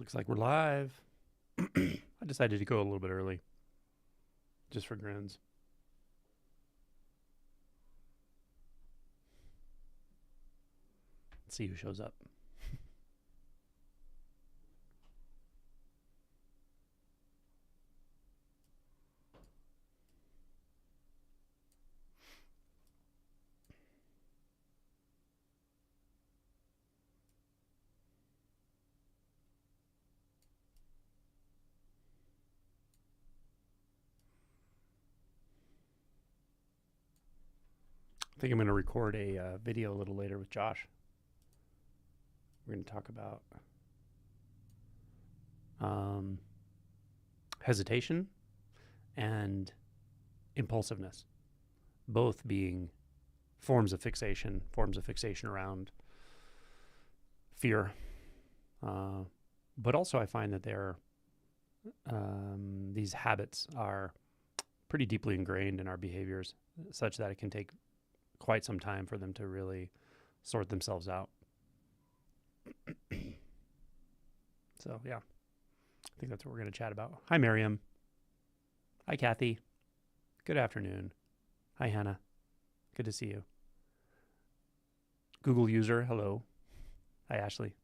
Looks like we're live. I decided to go a little bit early, just for grins. Let's see who shows up. I think I'm going to record a video a little later with Josh. We're going to talk about hesitation and impulsiveness, both being forms of fixation around fear. But also I find that these habits are pretty deeply ingrained in our behaviors, such that it can take quite some time for them to really sort themselves out. So, yeah, I think that's what we're going to chat about. Hi, Miriam. Hi, Kathy. Good afternoon. Hi, Hannah. Good to see you. Google user, hello. Hi, Ashley.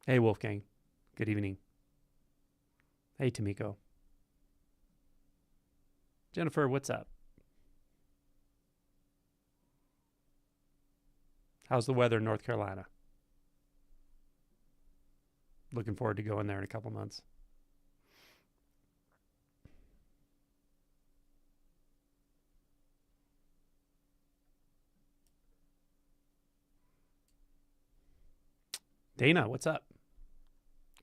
Hey, Wolfgang. Good evening. Hey, Tamiko. Jennifer, what's up? How's the weather in North Carolina? Looking forward to going there in a couple months. Dana, what's up?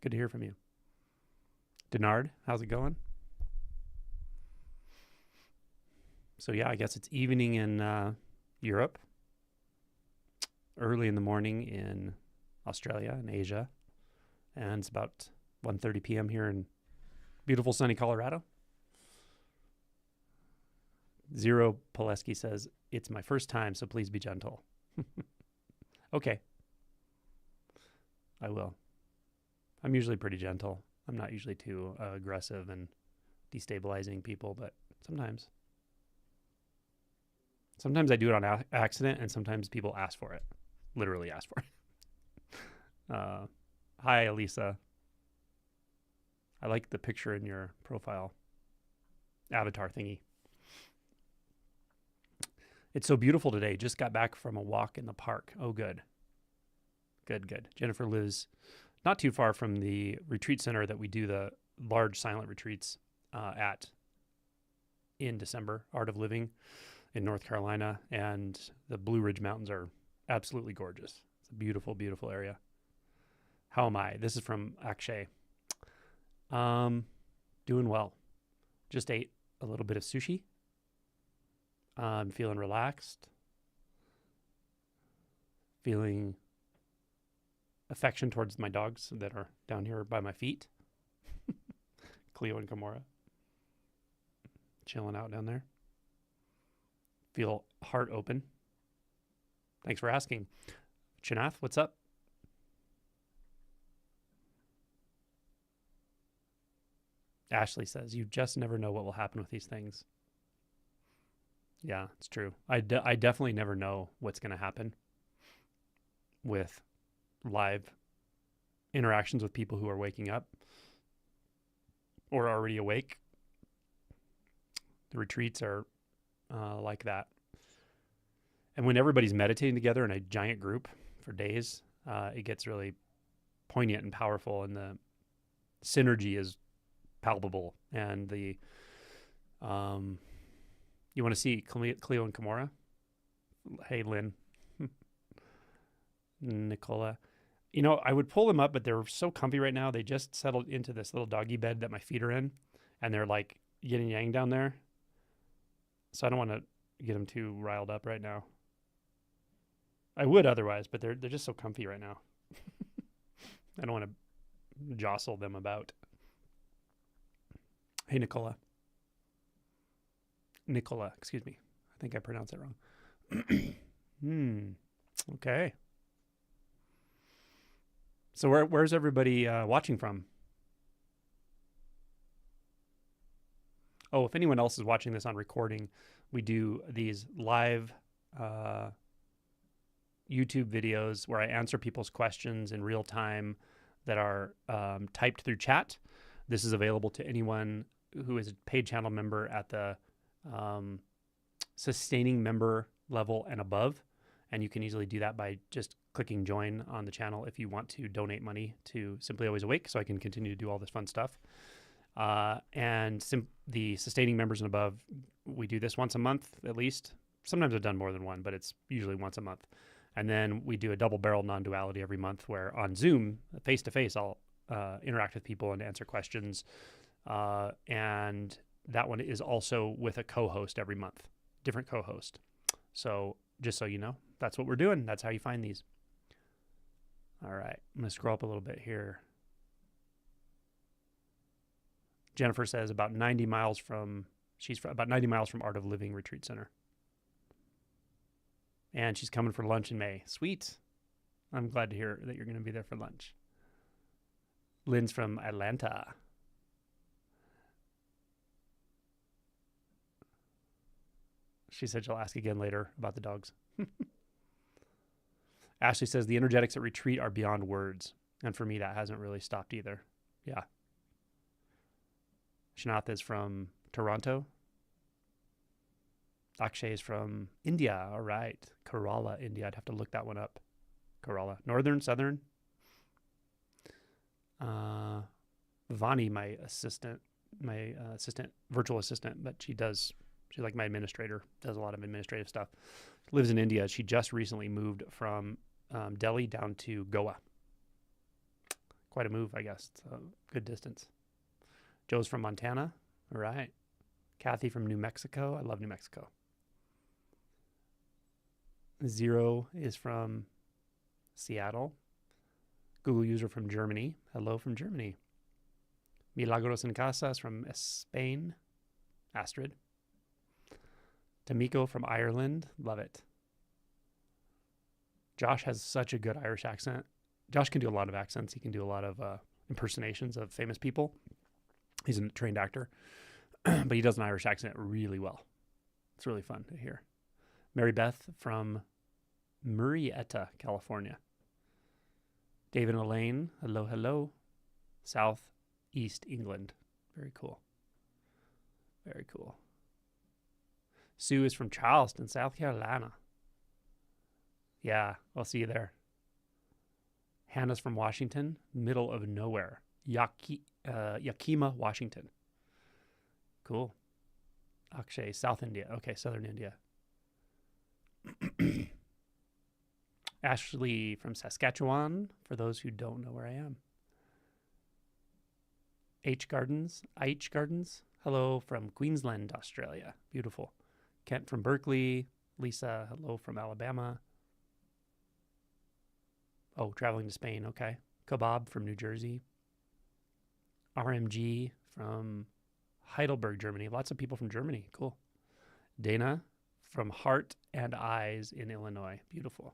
Good to hear from you. Denard, how's it going? So yeah, I guess it's evening in Europe, early in the morning in Australia and Asia, and it's about 1:30 p.m. here in beautiful sunny Colorado. Zero Pileski says, it's my first time, so please be gentle. Okay. I will. I'm usually pretty gentle. I'm not usually too aggressive and destabilizing people, but sometimes. Sometimes I do it on accident, and sometimes people ask for it. Literally ask for it. Hi, Elisa. I like the picture in your profile avatar thingy. It's so beautiful today. Just got back from a walk in the park. Oh, good. Good. Jennifer lives not too far from the retreat center that we do the large silent retreats at in December, Art of Living in North Carolina. And the Blue Ridge Mountains are absolutely gorgeous. It's a beautiful, beautiful area. How am I? This is from Akshay. Doing well. Just ate a little bit of sushi. I'm feeling relaxed. Feeling affection towards my dogs that are down here by my feet. Cleo and Gamora. Chilling out down there. Feel heart open. Thanks for asking. Chanath, what's up? Ashley says, you just never know what will happen with these things. Yeah, it's true. I definitely never know what's going to happen with live interactions with people who are waking up or already awake. The retreats are like that. And when everybody's meditating together in a giant group for days, it gets really poignant and powerful, and the synergy is palpable. And the you want to see Cleo and Kimura? Hey, Lynn. Nicola. You know, I would pull them up, but they're so comfy right now. They just settled into this little doggy bed that my feet are in, and they're like yin and yang down there. So I don't want to get them too riled up right now. I would otherwise, but they're just so comfy right now. I don't want to jostle them about. Hey, Nicola, excuse me. I think I pronounced it wrong. Okay. So where's everybody watching from? Oh, if anyone else is watching this on recording, we do these live YouTube videos where I answer people's questions in real time that are typed through chat. This is available to anyone who is a paid channel member at the sustaining member level and above. And you can easily do that by just clicking join on the channel if you want to donate money to Simply Always Awake so I can continue to do all this fun stuff. And the sustaining members and above, we do this once a month at least. Sometimes I've done more than one, but it's usually once a month. And then we do a double barrel non-duality every month where on Zoom, face-to-face, I'll interact with people and answer questions. And that one is also with a co-host every month, different co-host. So just so you know, that's what we're doing. That's how you find these. All right, I'm going to scroll up a little bit here. Jennifer says about 90 miles from, about 90 miles from Art of Living Retreat Center. And she's coming for lunch in May. Sweet. I'm glad to hear that you're going to be there for lunch. Lynn's from Atlanta. She said she'll ask again later about the dogs. Ashley says the energetics at retreat are beyond words. And for me, that hasn't really stopped either. Yeah. Shanath is from Toronto. Akshay is from India. All right. Kerala, India. I'd have to look that one up. Kerala. Northern, southern. Vani, my assistant, virtual assistant, but she's like my administrator, does a lot of administrative stuff. Lives in India. She just recently moved from Delhi down to Goa. Quite a move, I guess. It's a good distance. Joe's from Montana. All right. Kathy from New Mexico. I love New Mexico. Zero is from Seattle. Google user from Germany. Hello from Germany. Milagros en Casas from Spain. Astrid. Tamiko from Ireland. Love it. Josh has such a good Irish accent. Josh can do a lot of accents. He can do a lot of impersonations of famous people. He's a trained actor, but he does an Irish accent really well. It's really fun to hear. Mary Beth from Murrieta, California. David and Elaine, hello, hello. Southeast England. Very cool. Very cool. Sue is from Charleston, South Carolina. Yeah, I'll see you there. Hannah's from Washington, middle of nowhere. Yakima, Washington. Cool. Akshay, South India. Okay, Southern India. Ashley from Saskatchewan, for those who don't know where I am. H Gardens. Hello from Queensland, Australia. Beautiful. Kent from Berkeley. Lisa, hello from Alabama. Oh, traveling to Spain. Okay. Kebab from New Jersey. RMG from Heidelberg, Germany. Lots of people from Germany. Cool. Dana from Heart and Eyes in Illinois. Beautiful.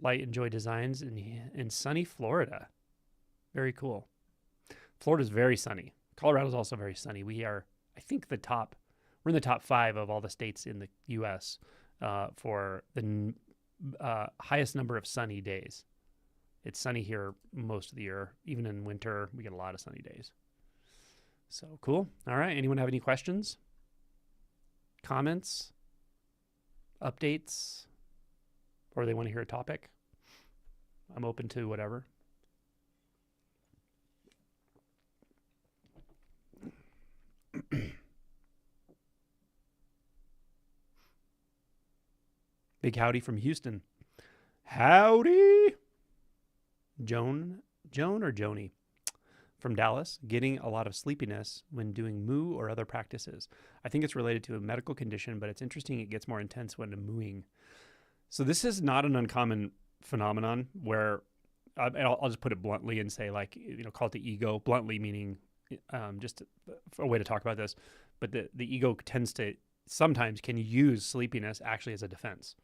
Light and Joy Designs in sunny Florida. Very cool. Florida's very sunny. Colorado's also very sunny. We are, I think, we're in the top 5 of all the states in the U.S. For the highest number of sunny days. It's sunny here most of the year. Even in winter, we get a lot of sunny days. So cool. All right. Anyone have any questions? Comments? Updates? Or they want to hear a topic? I'm open to whatever. Big howdy from Houston. Howdy. Joan or Joni from Dallas, getting a lot of sleepiness when doing moo or other practices. I think it's related to a medical condition, but it's interesting it gets more intense when mooing. So this is not an uncommon phenomenon where, I'll just put it bluntly and say, like, call it the ego. Bluntly meaning just a way to talk about this, but the ego tends to sometimes can use sleepiness actually as a defense.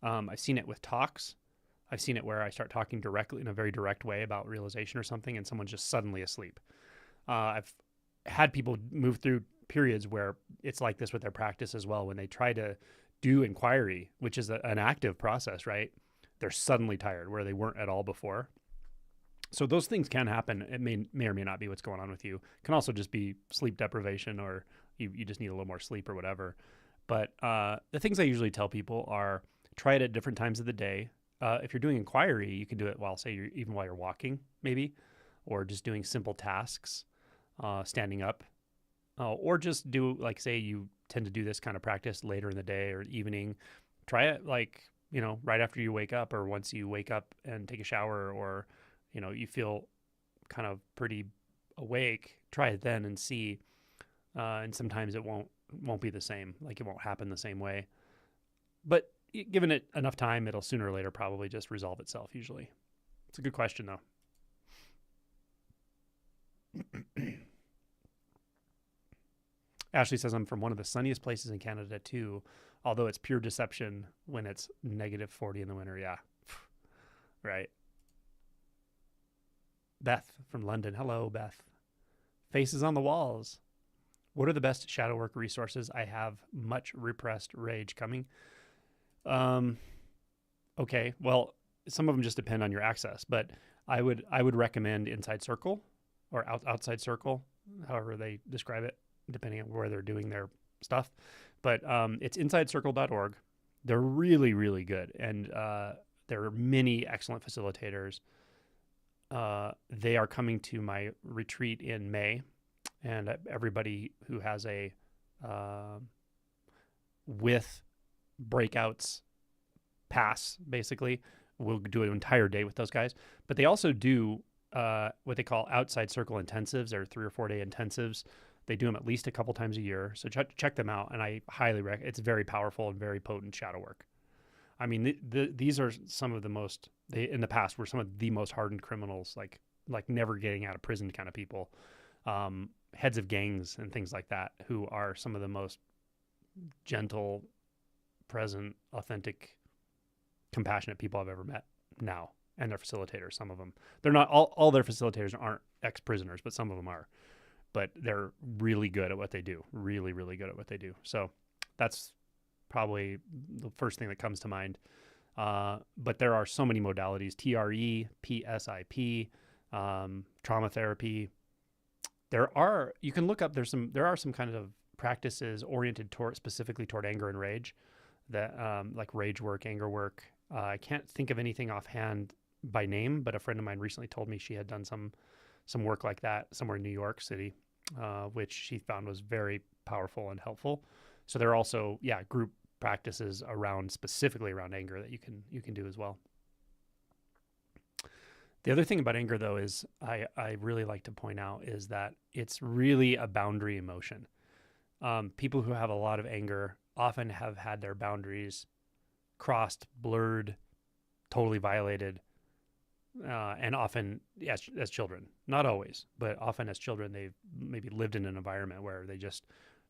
I've seen it with talks. I've seen it where I start talking directly in a very direct way about realization or something, and someone's just suddenly asleep. I've had people move through periods where it's like this with their practice as well. When they try to do inquiry, which is an active process, right? They're suddenly tired where they weren't at all before. So those things can happen. It may or may not be what's going on with you. It can also just be sleep deprivation, or you just need a little more sleep or whatever. But the things I usually tell people are try it at different times of the day. If you're doing inquiry, you can do it even while you're walking, maybe, or just doing simple tasks, standing up, or just do, like, say you tend to do this kind of practice later in the day or evening. Try it right after you wake up, or once you wake up and take a shower, or you feel kind of pretty awake. Try it then and see. And sometimes it won't be the same. Like, it won't happen the same way. But given it enough time, it'll sooner or later probably just resolve itself usually. It's a good question, though. Ashley says, I'm from one of the sunniest places in Canada too, although it's pure deception when it's -40 in the winter. Yeah. Right. Beth from London. Hello, Beth. Faces on the walls. What are the best shadow work resources? I have much repressed rage coming. Okay. Well, some of them just depend on your access, but I would recommend Inside Circle or Outside Circle, however they describe it, depending on where they're doing their stuff. But it's insidecircle.org. They're really, really good. And there are many excellent facilitators. They are coming to my retreat in May. And everybody who has a with breakouts pass, basically, will do an entire day with those guys. But they also do what they call Outside Circle intensives. They're 3 or 4 day intensives. They do them at least a couple times a year. So check them out. And I highly recommend. It's very powerful and very potent shadow work. I mean, these are some of the most, in the past, were some of the most hardened criminals, like never getting out of prison kind of people, heads of gangs and things like that, who are some of the most gentle, present, authentic, compassionate people I've ever met now. And they're facilitators, some of them. They're not, all their facilitators aren't ex-prisoners, but some of them are. But they're really good at what they do. Really, really good at what they do. So that's probably the first thing that comes to mind. But there are so many modalities: TRE, PSIP, trauma therapy. You can look up, there are some kind of practices oriented specifically toward anger and rage, that like rage work, anger work. I can't think of anything offhand by name, but a friend of mine recently told me she had done some work like that somewhere in New York City, which she found was very powerful and helpful. So there are also, group practices specifically around anger that you can do as well. The other thing about anger, though, is I really like to point out is that it's really a boundary emotion. People who have a lot of anger often have had their boundaries crossed, blurred, totally violated, and often as children. Not always, but often as children, they've maybe lived in an environment where they just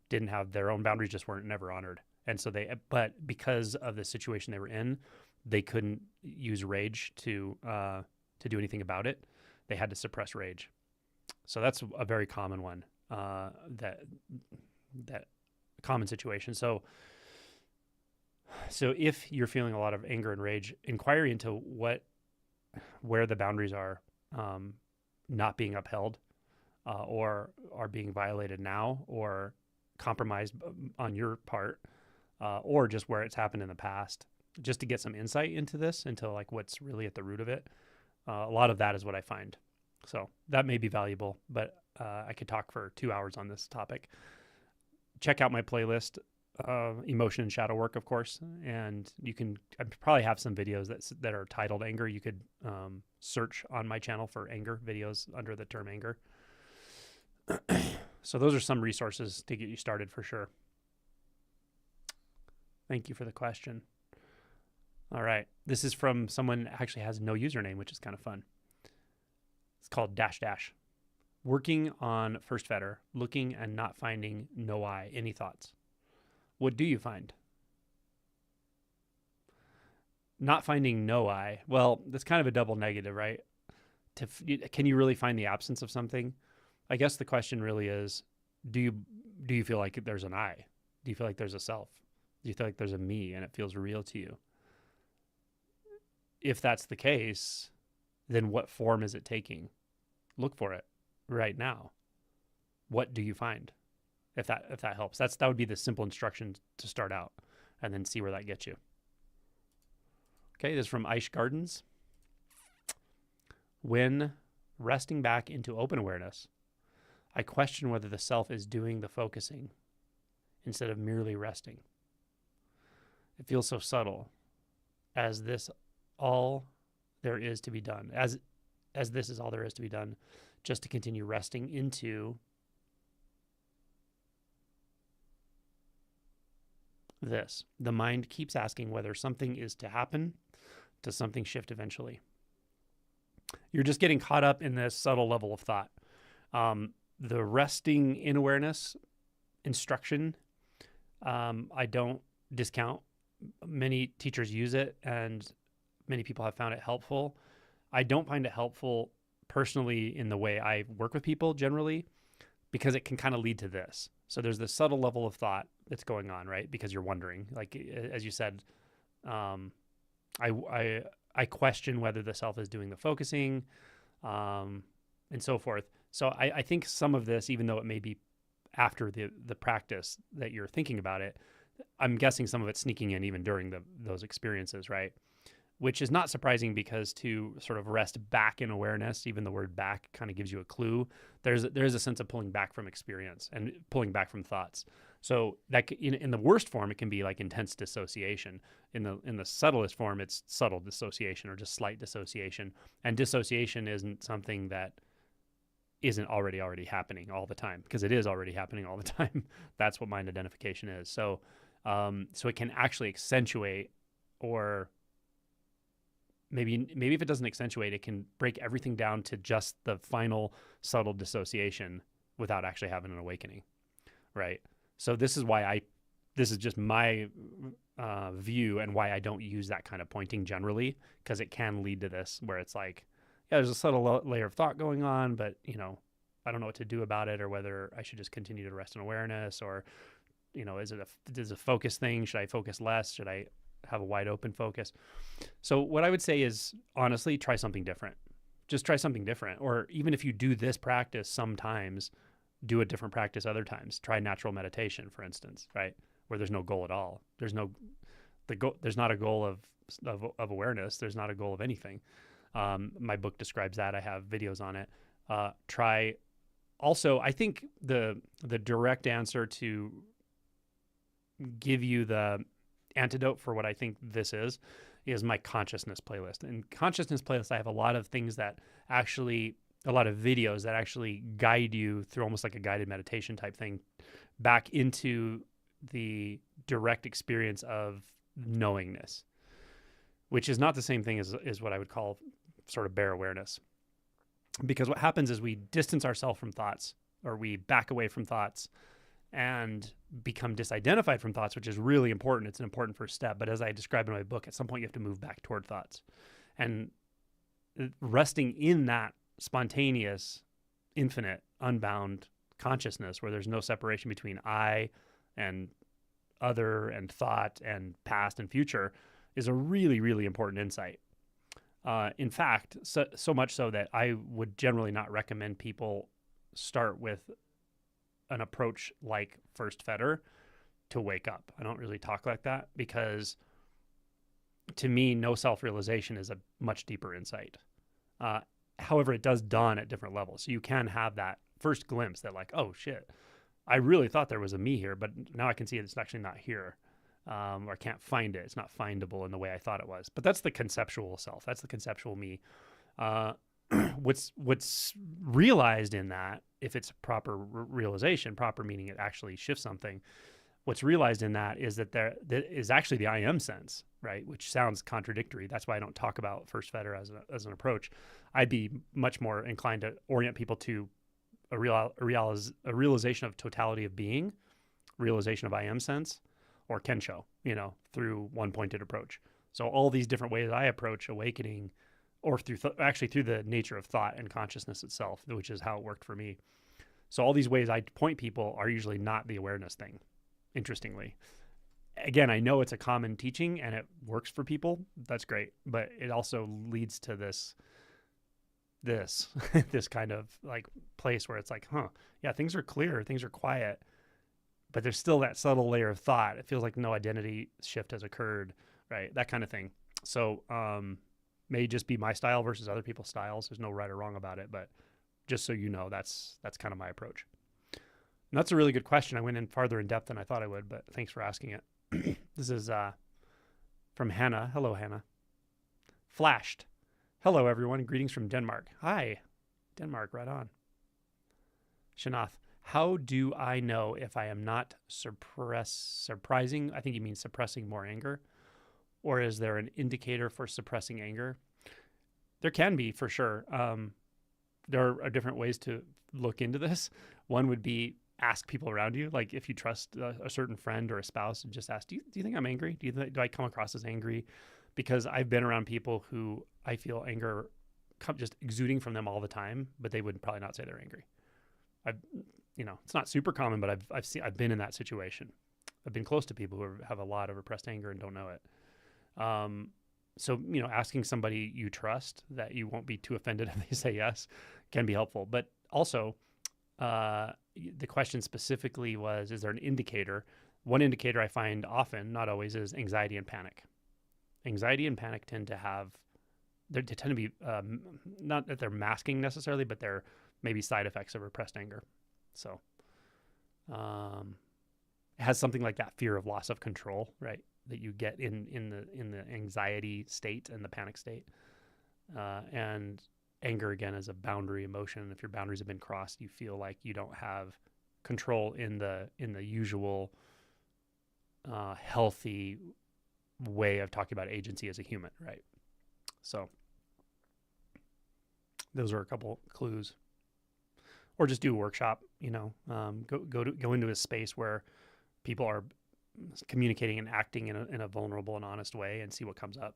didn't have their own boundaries, just weren't never honored. And so but because of the situation they were in, they couldn't use rage to do anything about it. They had to suppress rage. So that's a very common one, that common situation. So if you're feeling a lot of anger and rage, inquiry into where the boundaries are not being upheld, or are being violated now, or compromised on your part, or just where it's happened in the past, just to get some insight into this, into like what's really at the root of it. A lot of that is what I find. So that may be valuable, but I could talk for 2 hours on this topic. Check out my playlist, Emotion and Shadow Work, of course. And I probably have some videos that are titled Anger. You could search on my channel for anger videos under the term anger. So those are some resources to get you started for sure. Thank you for the question. All right. This is from someone that actually has no username, which is kind of fun. It's called -- working on first fetter, looking and not finding no I. Any thoughts? What do you find? not finding no I, well, that's kind of a double negative, right? Can you really find the absence of something? I guess the question really is, do you feel like there's an I? Do you feel like there's a self? Do you feel like there's a me and it feels real to you? If that's the case, then what form is it taking? Look for it right now. What do you find? If that helps. That would be the simple instruction to start out, and then see where that gets you. Okay, this is from Aish Gardens. When resting back into open awareness, I question whether the self is doing the focusing instead of merely resting. It feels so subtle, as this all there is to be done, as this is all there is to be done, just to continue resting into this. The mind keeps asking whether something is to happen. Does something shift eventually? You're just getting caught up in this subtle level of thought. The resting in awareness instruction, I don't discount. Many teachers use it, and many people have found it helpful. I don't find it helpful personally in the way I work with people generally, because it can kind of lead to this. So there's this subtle level of thought that's going on, right? Because you're wondering, like, as you said, I question whether the self is doing the focusing, and so forth. So I think some of this, even though it may be after the practice that you're thinking about it, I'm guessing some of it's sneaking in even during those experiences, right? Which is not surprising, because to sort of rest back in awareness, even the word back kind of gives you a clue. There's a sense of pulling back from experience and pulling back from thoughts. So that in the worst form, it can be like intense dissociation. In the subtlest form, it's subtle dissociation or just slight dissociation. And dissociation isn't something that isn't already happening all the time, because it is already happening all the time. That's what mind identification is. So it can actually accentuate, or maybe if it doesn't accentuate, it can break everything down to just the final subtle dissociation without actually having an awakening, right? So this is just my view, and why I don't use that kind of pointing generally, because it can lead to this where it's like, yeah, there's a subtle layer of thought going on, but I don't know what to do about it, or whether I should just continue to rest in awareness, or is it a focus thing? Should I focus less? Should I have a wide open focus? So what I would say is, honestly, try something different. Just try something different. Or even if you do this practice sometimes, do a different practice other times. Try natural meditation, for instance, right? Where there's no goal at all. There's not a goal of awareness. There's not a goal of anything. My book describes that. I have videos on it. Try also, I think the direct answer to give you the antidote for what I think this is my consciousness playlist. And consciousness playlist, I have a lot of things that actually, a lot of videos that actually guide you through, almost like a guided meditation type thing, back into the direct experience of knowingness, which is not the same thing as what I would call sort of bare awareness. Because what happens is we distance ourselves from thoughts, or we back away from thoughts and become disidentified from thoughts, which is really important. It's an important first step. But as I describe in my book, at some point you have to move back toward thoughts. And resting in that spontaneous, infinite, unbound consciousness, where there's no separation between I and other and thought and past and future, is a really, really important insight. In fact, so much so that I would generally not recommend people start with an approach like First Fetter to wake up. I don't really talk like that, because to me, no self-realization is a much deeper insight. However, it does dawn at different levels. So you can have that first glimpse that, like, oh shit, I really thought there was a me here, but now I can see it's actually not here. Or I can't find it. It's not findable in the way I thought it was. But that's the conceptual self. That's the conceptual me. What's realized in that, if it's proper realization, proper meaning it actually shifts something, what's realized in that is that there is actually the I am sense, right? Which sounds contradictory. That's why I don't talk about First Fetter as an approach. I'd be much more inclined to orient people to a realization of totality of being, realization of I am sense, or Kensho, through one-pointed approach. So all these different ways I approach awakening, or through actually through the nature of thought and consciousness itself, which is how it worked for me. So all these ways I point people are usually not the awareness thing, interestingly. Again, I know it's a common teaching and it works for people. That's great. But it also leads to this this kind of like place where it's like, yeah, things are clear, things are quiet, but there's still that subtle layer of thought. It feels like no identity shift has occurred, right? That kind of thing. So may just be my style versus other people's styles. There's no right or wrong about it, but just so you know, that's kind of my approach. And that's a really good question. I went in farther in depth than I thought I would, but thanks for asking it. This is from Hannah. Hello, Hannah. Flashed. Hello, everyone. Greetings from Denmark. Hi, Denmark, right on. Shanath, how do I know if I am not suppressing? I think you mean suppressing more anger. Or is there an indicator for suppressing anger? There can be, for sure. There are different ways to look into this. One would be ask people around you. Like if you trust a certain friend or a spouse, and just ask, do you think I'm angry? Do I come across as angry? Because I've been around people who I feel anger just exuding from them all the time, but they would probably not say they're angry. It's not super common, but I've been in that situation. I've been close to people who have a lot of repressed anger and don't know it. So, asking somebody you trust that you won't be too offended if they say yes can be helpful. But also, the question specifically was, is there an indicator? One indicator I find often, not always, is anxiety and panic. Anxiety and panic tend to be, not that they're masking necessarily, but they're maybe side effects of repressed anger. So it has something like that fear of loss of control, right? That you get in the anxiety state and the panic state. And anger, again, is a boundary emotion. If your boundaries have been crossed, you feel like you don't have control in the usual healthy way of talking about agency as a human, right? So those are a couple clues. Or just do a workshop, go into a space where people are communicating and acting in a vulnerable and honest way, and see what comes up.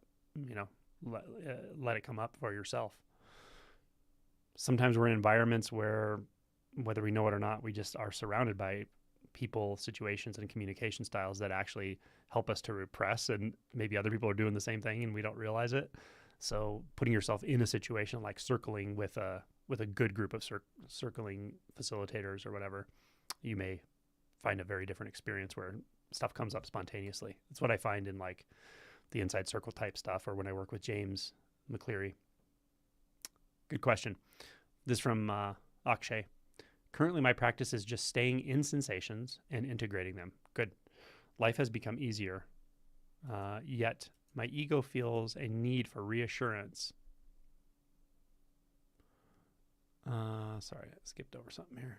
Let it come up for yourself. Sometimes we're in environments where, whether we know it or not, we just are surrounded by people, situations, and communication styles that actually help us to repress, and maybe other people are doing the same thing and we don't realize it. So putting yourself in a situation like circling with a good group of circling facilitators or whatever, you may find a very different experience where stuff comes up spontaneously. That's what I find in like the inside circle type stuff, or when I work with James McCleary. Good question. This from Akshay. Currently, my practice is just staying in sensations and integrating them. Good. Life has become easier, yet my ego feels a need for reassurance. Sorry, I skipped over something here.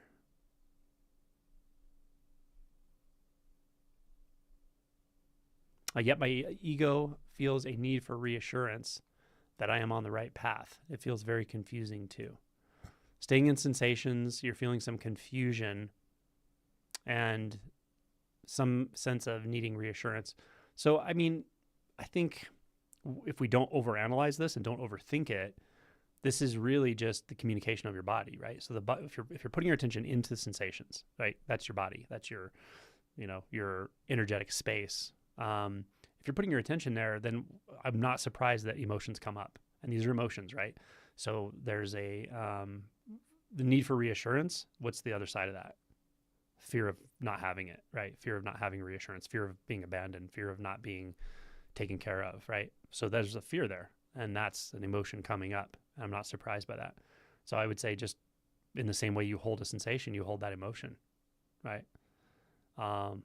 Yet my ego feels a need for reassurance that I am on the right path. It feels very confusing too. Staying in sensations, you're feeling some confusion and some sense of needing reassurance. So, I think if we don't overanalyze this and don't overthink it, this is really just the communication of your body, right? So if you're putting your attention into the sensations, right, that's your body, that's your energetic space. If you're putting your attention there, then I'm not surprised that emotions come up, and these are emotions, right? So there's the need for reassurance. What's the other side of that? Fear of not having it, right? Fear of not having reassurance, fear of being abandoned, fear of not being taken care of, right? So there's a fear there, and that's an emotion coming up. I'm not surprised by that. So I would say, just in the same way you hold a sensation, you hold that emotion, right? And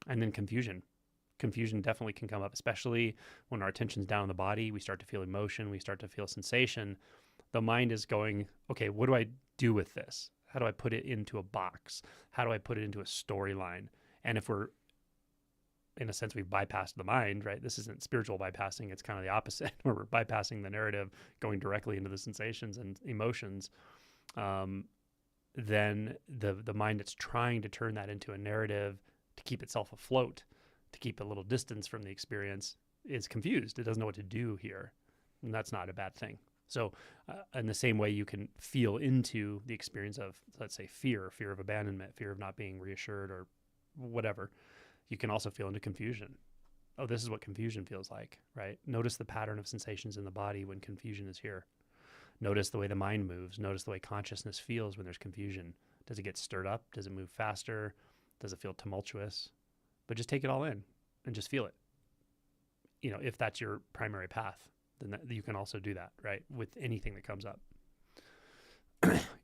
then confusion. Confusion definitely can come up, especially when our attention's down in the body. We start to feel emotion. We start to feel sensation. The mind is going, okay, what do I do with this? How do I put it into a box? How do I put it into a storyline? And if we're, in a sense, we've bypassed the mind, right? This isn't spiritual bypassing. It's kind of the opposite, where we're bypassing the narrative, going directly into the sensations and emotions. Then the mind that's trying to turn that into a narrative to keep itself afloat to keep a little distance from the experience is confused. It doesn't know what to do here. And that's not a bad thing. So in the same way you can feel into the experience of, let's say, fear of abandonment, fear of not being reassured or whatever, you can also feel into confusion. Oh, this is what confusion feels like, right? Notice the pattern of sensations in the body when confusion is here. Notice the way the mind moves. Notice the way consciousness feels when there's confusion. Does it get stirred up? Does it move faster? Does it feel tumultuous? But just take it all in and just feel it. You know, if that's your primary path, then you can also do that, right? With anything that comes up.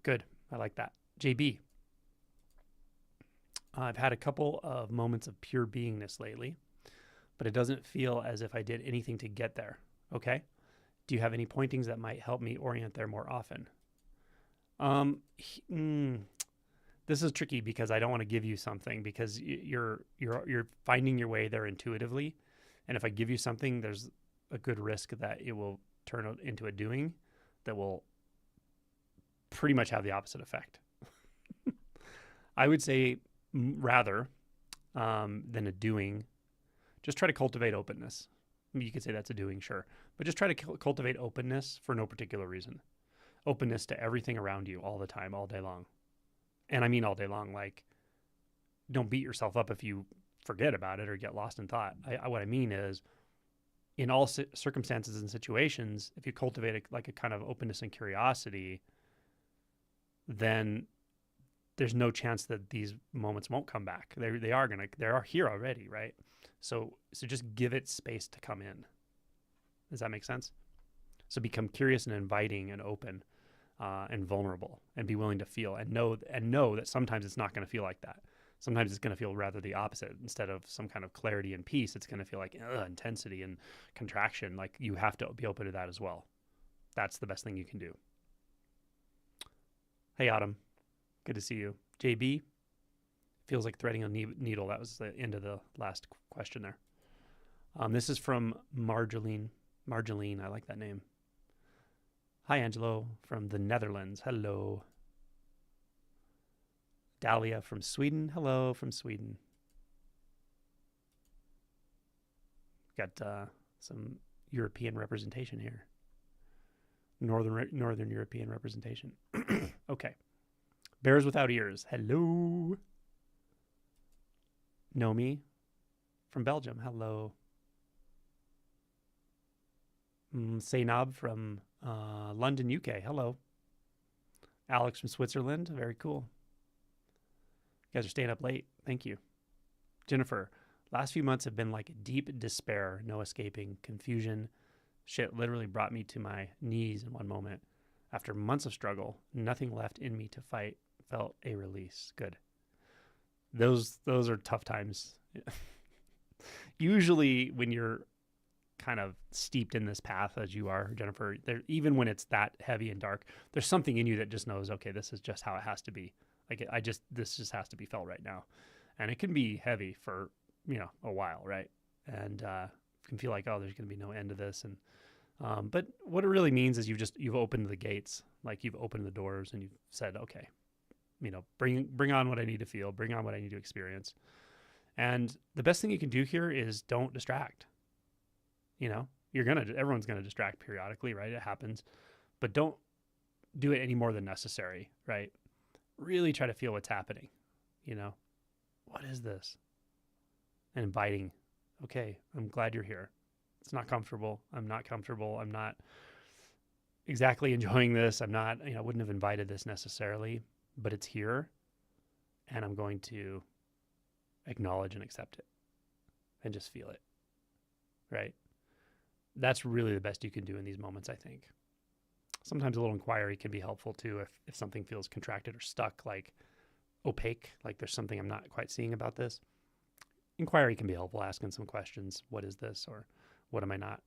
Good. I like that. JB. I've had a couple of moments of pure beingness lately, but it doesn't feel as if I did anything to get there. Okay. Do you have any pointings that might help me orient there more often? This is tricky because I don't want to give you something because you're finding your way there intuitively. And if I give you something, there's a good risk that it will turn out into a doing that will pretty much have the opposite effect. I would say rather than a doing, just try to cultivate openness. I mean, you could say that's a doing, sure, but just try to cultivate openness for no particular reason. Openness to everything around you all the time, all day long. And I mean all day long, like, don't beat yourself up if you forget about it or get lost in thought. What I mean is, in all circumstances and situations, if you cultivate a kind of openness and curiosity, then there's no chance that these moments won't come back. They are here already, right? So just give it space to come in. Does that make sense? So become curious and inviting and open and vulnerable, and be willing to feel and know that sometimes it's not going to feel like that. Sometimes it's going to feel rather the opposite. Instead of some kind of clarity and peace, it's going to feel like intensity and contraction. Like, you have to be open to that as well. That's the best thing you can do. Hey, Autumn. Good to see you. JB, feels like threading a needle. That was the end of the last question there. This is from Marjoleine. Marjoleine, I like that name. Hi, Angelo from the Netherlands. Hello. Dahlia from Sweden. Hello from Sweden. Got some European representation here. Northern European representation. Okay. Bears without ears. Hello. Nomi from Belgium. Hello. Zainab from London, UK. Hello. Alex from Switzerland. Very cool. You guys are staying up late. Thank you. Jennifer, last few months have been like deep despair, no escaping, confusion. Shit literally brought me to my knees in one moment. After months of struggle, nothing left in me to fight. Felt a release. Good. Those are tough times. Usually when you're kind of steeped in this path as you are, Jennifer, even when it's that heavy and dark, there's something in you that just knows, okay, this is just how it has to be. Like, this just has to be felt right now. And it can be heavy for, a while, right? And can feel like, oh, there's going to be no end to this. And but what it really means is you've opened the gates, like you've opened the doors and you've said, okay, bring on what I need to feel, bring on what I need to experience. And the best thing you can do here is don't distract. Everyone's going to distract periodically, right? It happens, but don't do it any more than necessary, right? Really try to feel what's happening. What is this? And inviting, okay, I'm glad you're here. It's not comfortable. I'm not comfortable. I'm not exactly enjoying this. I'm not, I wouldn't have invited this necessarily, but it's here and I'm going to acknowledge and accept it and just feel it, right? That's really the best you can do in these moments, I think. Sometimes a little inquiry can be helpful too if something feels contracted or stuck, like opaque, like there's something I'm not quite seeing about this. Inquiry can be helpful, asking some questions. What is this? Or what am I not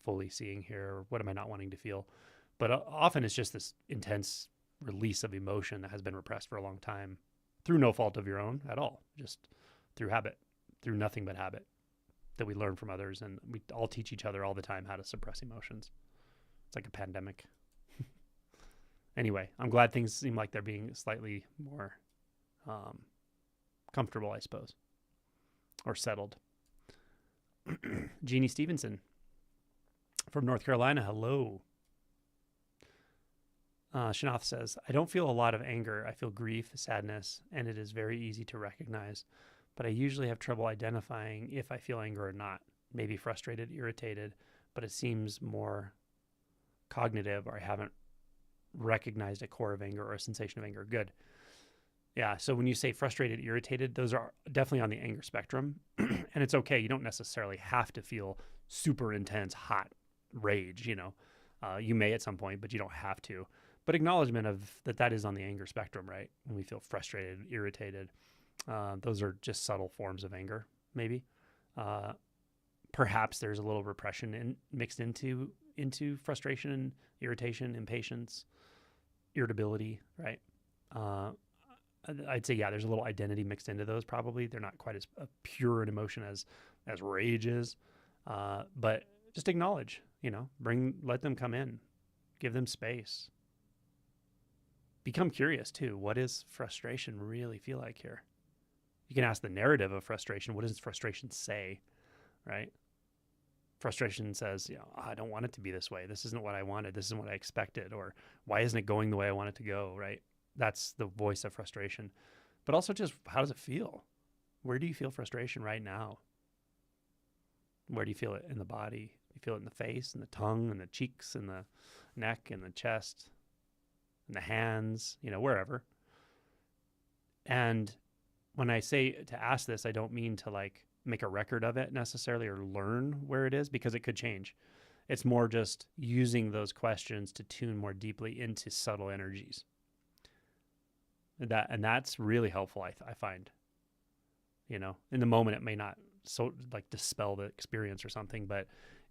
fully seeing here? Or what am I not wanting to feel? But often it's just this intense release of emotion that has been repressed for a long time through no fault of your own at all, just through habit, through nothing but habit that we learn from others. And we all teach each other all the time how to suppress emotions. It's like a pandemic. Anyway, I'm glad things seem like they're being slightly more comfortable, I suppose, or settled. Jeannie Stevenson from North Carolina. Hello. Shanath says, I don't feel a lot of anger. I feel grief, sadness, and it is very easy to recognize. But I usually have trouble identifying if I feel anger or not. Maybe frustrated, irritated, but it seems more cognitive, or I haven't recognized a core of anger or a sensation of anger. Good. Yeah. So when you say frustrated, irritated, those are definitely on the anger spectrum. And it's okay. You don't necessarily have to feel super intense, hot rage, you may at some point, but you don't have to. But acknowledgement of that is on the anger spectrum, right? When we feel frustrated, irritated, those are just subtle forms of anger, maybe. Perhaps there's a little repression mixed into frustration and irritation, impatience, irritability, right? I'd say, yeah, there's a little identity mixed into those probably. They're not quite as pure an emotion as rage is. But just acknowledge, let them come in, give them space. Become curious too. What does frustration really feel like here? You can ask the narrative of frustration. What does frustration say, right? Frustration says, I don't want it to be this way. This isn't what I wanted. This isn't what I expected. Or why isn't it going the way I want it to go, right? That's the voice of frustration. But also just, how does it feel? Where do you feel frustration right now? Where do you feel it in the body? You feel it in the face, and the tongue, and the cheeks, and the neck, and the chest, and the hands, wherever. And when I say to ask this, I don't mean to make a record of it necessarily or learn where it is, because it could change. It's more just using those questions to tune more deeply into subtle energies. And that's really helpful, I find. In the moment, it may not dispel the experience or something, but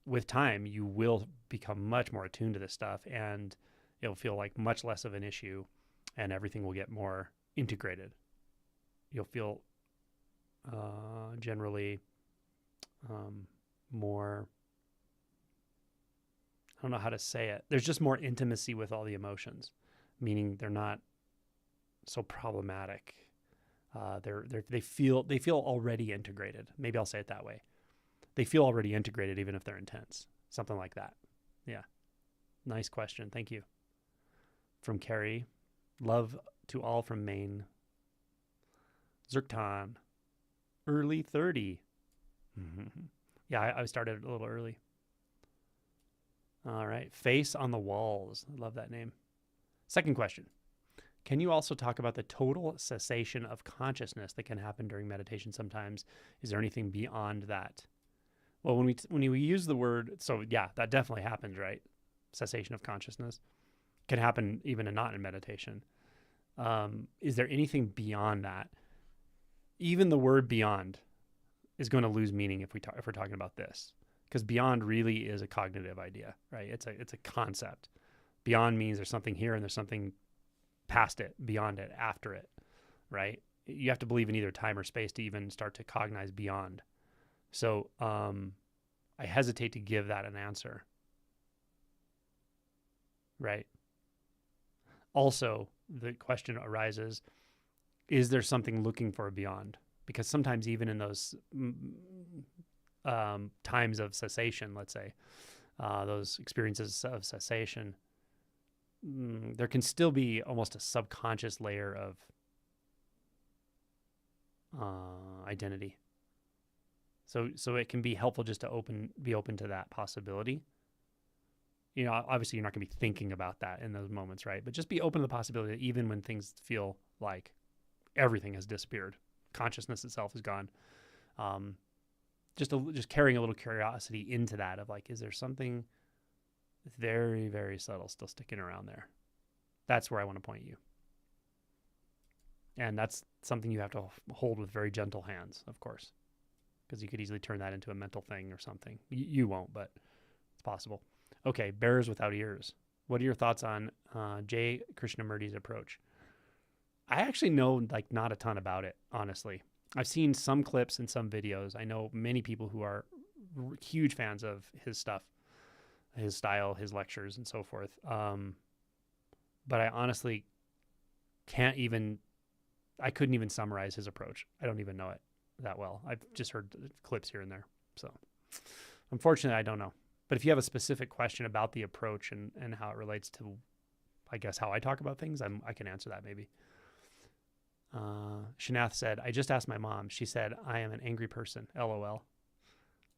with time, you will become much more attuned to this stuff, and it'll feel like much less of an issue, and everything will get more integrated. You'll feel generally more, I don't know how to say it. There's just more intimacy with all the emotions, meaning they're not so problematic. They feel already integrated. Maybe I'll say it that way. They feel already integrated, even if they're intense. Something like that. Yeah. Nice question. Thank you. From Carrie. Love to all from Maine. Zirkton. Early 30. Mm-hmm. Yeah, I started a little early. All right. Face on the Walls. I love that name. Second question. Can you also talk about the total cessation of consciousness that can happen during meditation sometimes? Is there anything beyond that? Well, when we use the word, so yeah, that definitely happens, right? Cessation of consciousness can happen even not in meditation. Is there anything beyond that? Even the word beyond is going to lose meaning if we're talking about this, because beyond really is a cognitive idea, right? It's a concept. Beyond means there's something here and there's something past it, beyond it, after it, right? You have to believe in either time or space to even start to cognize beyond. So I hesitate to give that an answer, right? Also, the question arises, is there something looking for a beyond? Because sometimes even in those times of cessation, let's say, those experiences of cessation, there can still be almost a subconscious layer of identity. So it can be helpful just to be open to that possibility. Obviously you're not going to be thinking about that in those moments, right? But just be open to the possibility that even when things feel like everything has disappeared, consciousness itself is gone, just carrying a little curiosity into that of is there something very, very subtle still sticking around there? That's where I want to point you. And that's something you have to hold with very gentle hands, of course, because you could easily turn that into a mental thing or something. You won't, but it's possible. Okay, bears without ears. What are your thoughts on J. Krishnamurti's approach? I actually know not a ton about it, honestly. I've seen some clips and some videos. I know many people who are huge fans of his stuff, his style, his lectures, and so forth. But I honestly I couldn't even summarize his approach. I don't even know it that well. I've just heard clips here and there. So Unfortunately, I don't know. But if you have a specific question about the approach and how it relates to, I guess, how I talk about things, I can answer that maybe. Shanath said, I just asked my mom. She said, I am an angry person. LOL.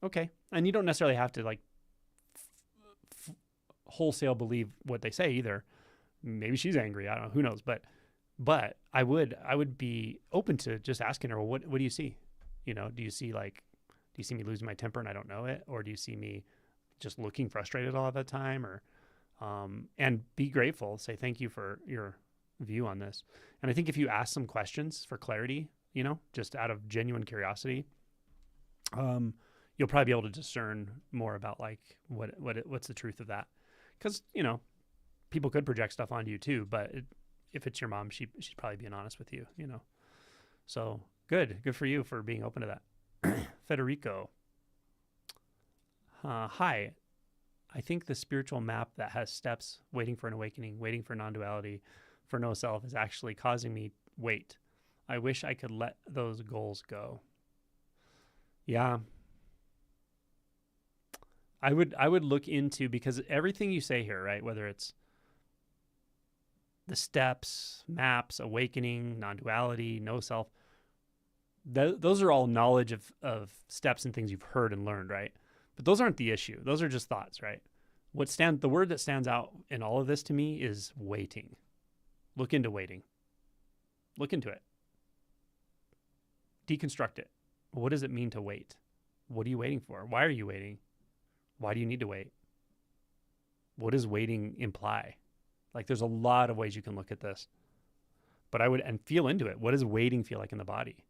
Okay. And you don't necessarily have to like wholesale believe what they say either. Maybe she's angry. I don't know. Who knows? But I would be open to just asking her, well, what do you see? You know, do you see me losing my temper and I don't know it? Or do you see me just looking frustrated all the time? Or, and be grateful. Say, thank you for your view on this. And I think if you ask some questions for clarity, you know, just out of genuine curiosity, you'll probably be able to discern more about like what's the truth of that. Because, you know, people could project stuff onto you too, but if it's your mom, she'd probably being honest with you, you know. So good for you for being open to that. Federico. Hi. I think the spiritual map that has steps, waiting for an awakening, waiting for non-duality, for no self, is actually causing me wait. I wish I could let those goals go. Yeah. I would look into, because everything you say here, right, whether it's the steps, maps, awakening, non-duality, no self, those are all knowledge of steps and things you've heard and learned, right? But those aren't the issue. Those are just thoughts, right? The word that stands out in all of this to me is waiting. Look into waiting. Look into it. Deconstruct it. What does it mean to wait? What are you waiting for? Why are you waiting? Why do you need to wait? What does waiting imply? Like, there's a lot of ways you can look at this. But and feel into it. What does waiting feel like in the body?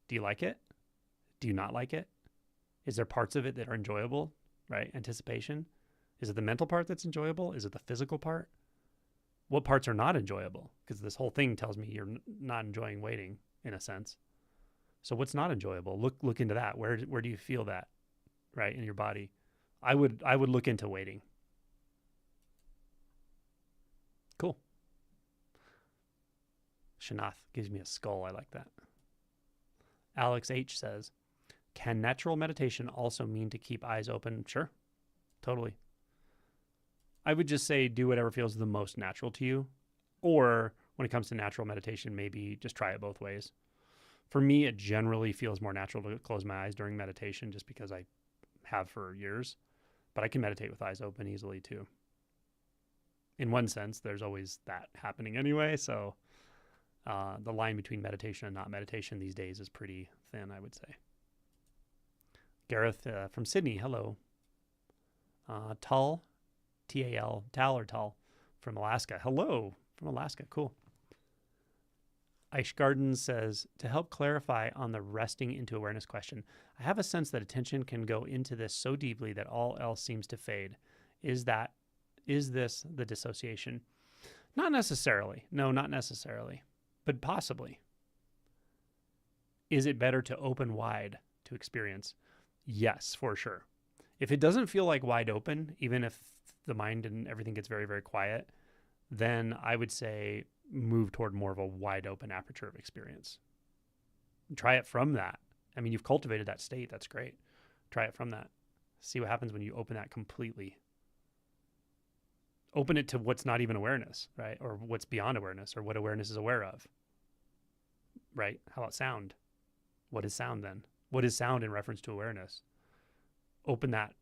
Do you like it? Do you not like it? Is there parts of it that are enjoyable, right? Anticipation. Is it the mental part that's enjoyable? Is it the physical part? What parts are not enjoyable? Because this whole thing tells me you're not enjoying waiting, in a sense. So what's not enjoyable? Look into that. Where do you feel that, right, in your body? I would look into waiting. Cool. Shanath gives me a skull. I like that. Alex H says, can natural meditation also mean to keep eyes open? Sure. Totally. I would just say do whatever feels the most natural to you. Or when it comes to natural meditation, maybe just try it both ways. For me, it generally feels more natural to close my eyes during meditation just because I have for years. But I can meditate with eyes open easily too. In one sense, there's always that happening anyway. So the line between meditation and not meditation these days is pretty thin, I would say. Gareth from Sydney, hello. Tull, T-A-L, Tal or Tull from Alaska. Hello from Alaska, cool. Aish Garden says, to help clarify on the resting into awareness question, I have a sense that attention can go into this so deeply that all else seems to fade. Is this the dissociation? Not necessarily. No, not necessarily, but possibly. Is it better to open wide to experience? Yes, for sure. If it doesn't feel like wide open, even if the mind and everything gets very, very quiet, then I would say move toward more of a wide open aperture of experience. Try it from that. I mean, you've cultivated that state. That's great. Try it from that. See what happens when you open that completely. Open it to what's not even awareness, right? Or what's beyond awareness, or what awareness is aware of, right? How about sound? What is sound then? What is sound in reference to awareness? Open that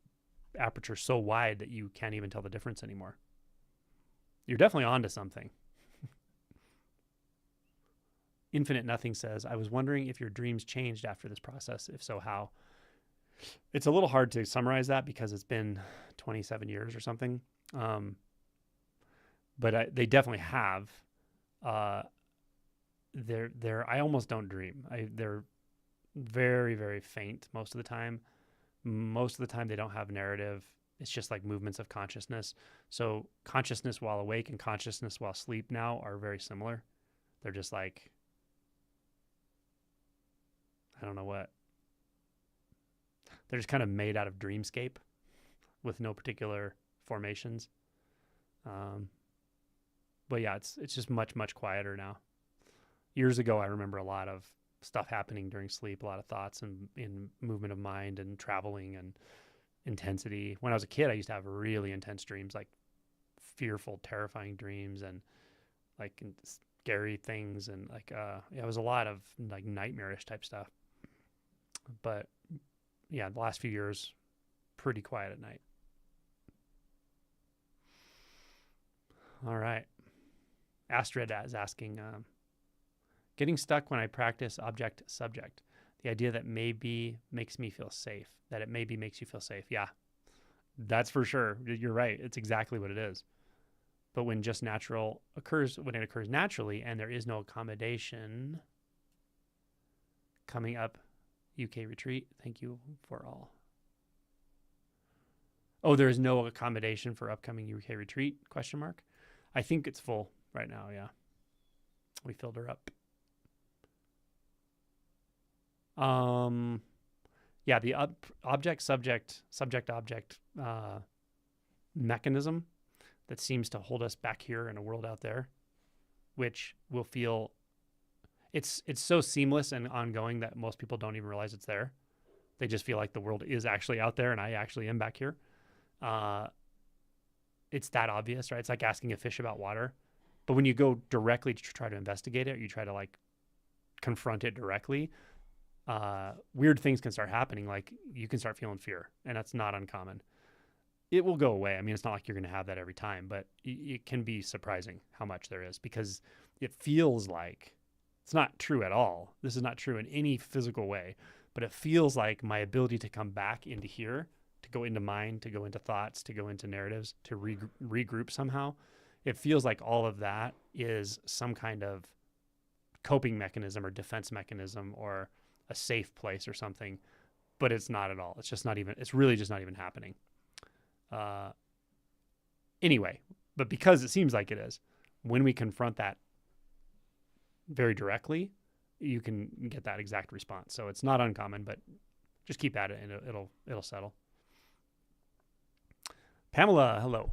aperture so wide that you can't even tell the difference anymore. You're definitely onto something. Infinite Nothing says, I was wondering if your dreams changed after this process. If so, how? It's a little hard to summarize that because it's been 27 years or something. But they definitely have. I almost don't dream. They're very, very faint most of the time. Most of the time they don't have narrative. It's just like movements of consciousness. So consciousness while awake and consciousness while asleep now are very similar. They're just like, I don't know what. They're just kind of made out of dreamscape with no particular formations. But yeah, it's just much, much quieter now. Years ago, I remember a lot of stuff happening during sleep, a lot of thoughts and in movement of mind and traveling and intensity. When I was a kid, I used to have really intense dreams, like fearful, terrifying dreams and like scary things. And like, it was a lot of like nightmarish type stuff. But yeah, the last few years, pretty quiet at night. All right. Astrid is asking, getting stuck when I practice object subject. The idea that maybe makes me feel safe, that it maybe makes you feel safe. Yeah, that's for sure. You're right. It's exactly what it is. But when just natural occurs, when it occurs naturally and there is no accommodation, coming up UK retreat. Thank you for all. Oh, there is no accommodation for upcoming UK retreat? ? I think it's full right now. Yeah. We filled her up. Yeah, the object-subject mechanism that seems to hold us back here in a world out there, which will feel, it's so seamless and ongoing that most people don't even realize it's there. They just feel like the world is actually out there and I actually am back here. It's that obvious, right? It's like asking a fish about water. But when you go directly to try to investigate it, or you try to like confront it directly, weird things can start happening. Like you can start feeling fear, and that's not uncommon. It will go away. I mean, it's not like you're going to have that every time, but it can be surprising how much there is, because it feels like it's not true at all. This is not true in any physical way, but it feels like my ability to come back into here, to go into mind, to go into thoughts, to go into narratives, to regroup somehow. It feels like all of that is some kind of coping mechanism or defense mechanism or a safe place or something, but it's not at all. It's just not even, it's really just not even happening. Anyway, but because it seems like it is, when we confront that very directly, you can get that exact response. So it's not uncommon, but just keep at it and it'll settle. Pamela, hello.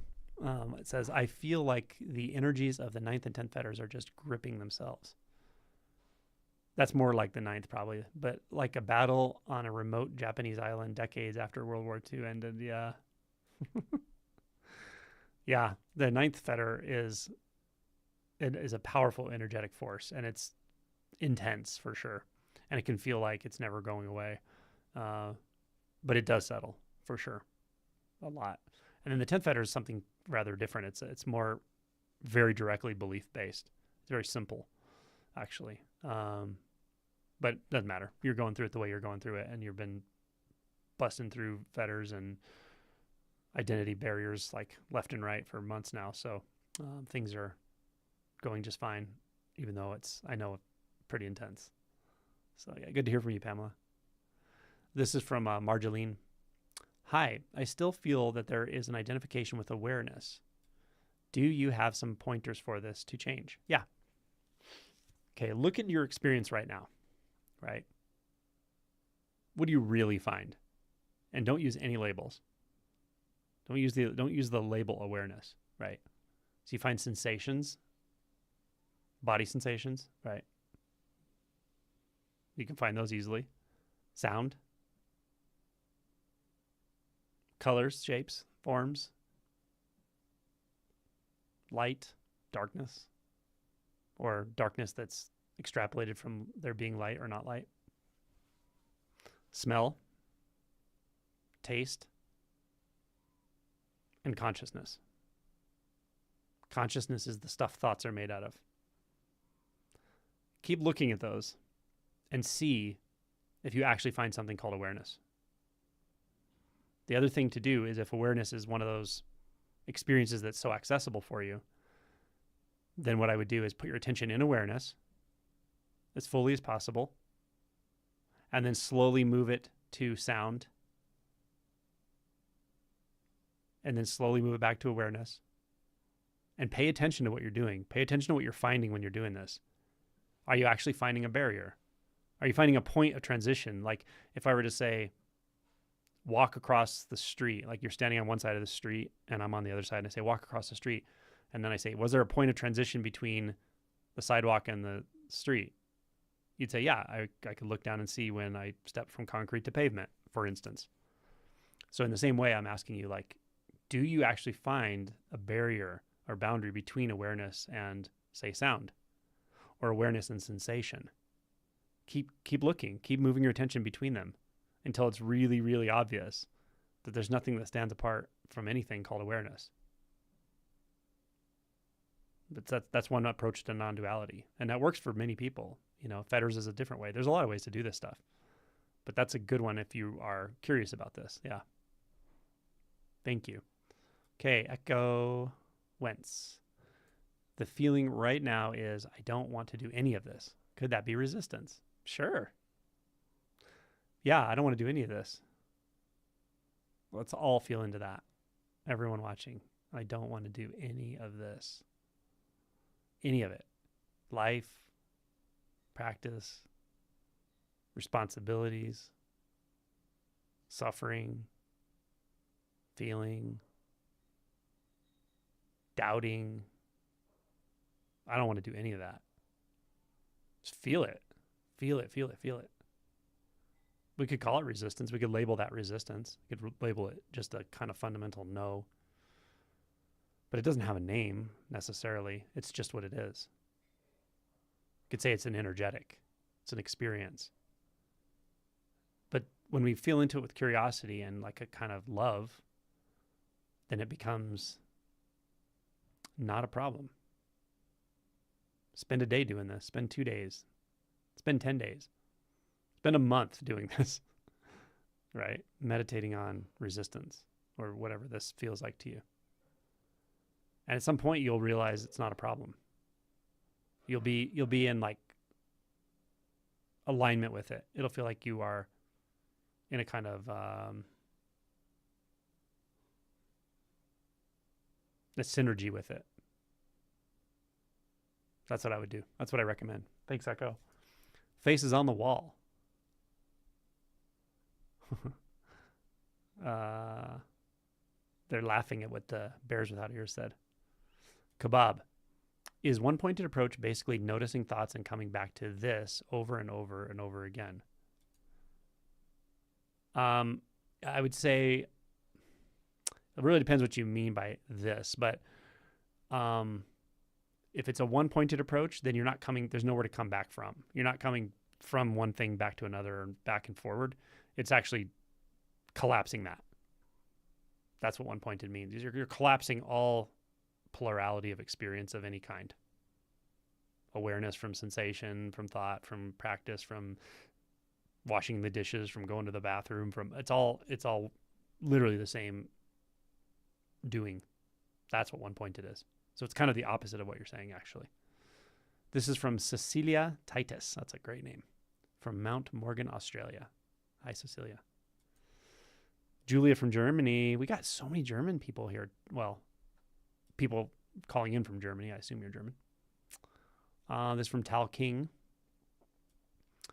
It says, I feel like the energies of the 9th and 10th fetters are just gripping themselves. That's more like the 9th probably, but like a battle on a remote Japanese island decades after World War II ended. Yeah. Yeah. The 9th fetter is a powerful energetic force, and it's intense for sure. And it can feel like it's never going away. But it does settle for sure. A lot. And then the 10th fetter is something rather different. It's more very directly belief based. It's very simple, actually. But it doesn't matter. You're going through it the way you're going through it, and you've been busting through fetters and identity barriers like left and right for months now. So things are going just fine, even though it's, I know, pretty intense. So yeah, good to hear from you, Pamela. This is from Marjolaine. Hi, I still feel that there is an identification with awareness. Do you have some pointers for this to change? Yeah. Okay, look at your experience right now, right? What do you really find? And don't use any labels. Don't use the label awareness, right? So you find sensations, body sensations, right? You can find those easily. Sound, colors, shapes, forms, light, darkness, or darkness that's extrapolated from there being light or not light. Smell, taste, and consciousness. Consciousness is the stuff thoughts are made out of. Keep looking at those and see if you actually find something called awareness. The other thing to do is, if awareness is one of those experiences that's so accessible for you, then what I would do is put your attention in awareness as fully as possible, and then slowly move it to sound, and then slowly move it back to awareness, and pay attention to what you're doing. Pay attention to what you're finding when you're doing this. Are you actually finding a barrier? Are you finding a point of transition? Like if I were to say, walk across the street, like you're standing on one side of the street and I'm on the other side, and I say, walk across the street. And then I say, was there a point of transition between the sidewalk and the street? You'd say, yeah, I could look down and see when I step from concrete to pavement, for instance. So in the same way, I'm asking you, like, do you actually find a barrier or boundary between awareness and, say, sound, or awareness and sensation? Keep looking, keep moving your attention between them until it's really, really obvious that there's nothing that stands apart from anything called awareness. But that's one approach to non-duality, and that works for many people. You know, Fetters is a different way. There's a lot of ways to do this stuff, but that's a good one if you are curious about this. Yeah. Thank you. Okay, Echo Wentz. The feeling right now is I don't want to do any of this. Could that be resistance? Sure. Yeah, I don't want to do any of this. Let's all feel into that. Everyone watching, I don't want to do any of this. Any of it. Life, practice, responsibilities, suffering, feeling, doubting. I don't want to do any of that. Just feel it. Feel it, feel it, feel it. We could call it resistance. We could label that resistance. We could label it just a kind of fundamental no. But it doesn't have a name necessarily. It's just what it is. You could say it's an energetic. It's an experience. But when we feel into it with curiosity and like a kind of love, then it becomes not a problem. Spend a day doing this. Spend 2 days. Spend 10 days. Spend a month doing this, right? Meditating on resistance or whatever this feels like to you. And at some point you'll realize it's not a problem. You'll be in like alignment with it. It'll feel like you are in a kind of a synergy with it. That's what I would do. That's what I recommend. Thanks, Echo. Faces on the wall. They're laughing at what the Bears Without Ears said. Kebab. Is one-pointed approach basically noticing thoughts and coming back to this over and over and over again? I would say it really depends what you mean by this, but if it's a one-pointed approach, then there's nowhere to come back from. You're not coming from one thing back to another and back and forward. It's actually collapsing that. That's what one-pointed means. You're collapsing all plurality of experience of any kind. Awareness from sensation, from thought, from practice, from washing the dishes, from going to the bathroom, it's all literally the same doing. That's what one-pointed is. So it's kind of the opposite of what you're saying, actually. This is from Cecilia Titus. That's a great name. From Mount Morgan, Australia. Hi, Cecilia. Julia from Germany. We got so many German people here. Well, people calling in from Germany. I assume you're German. This from Tal King.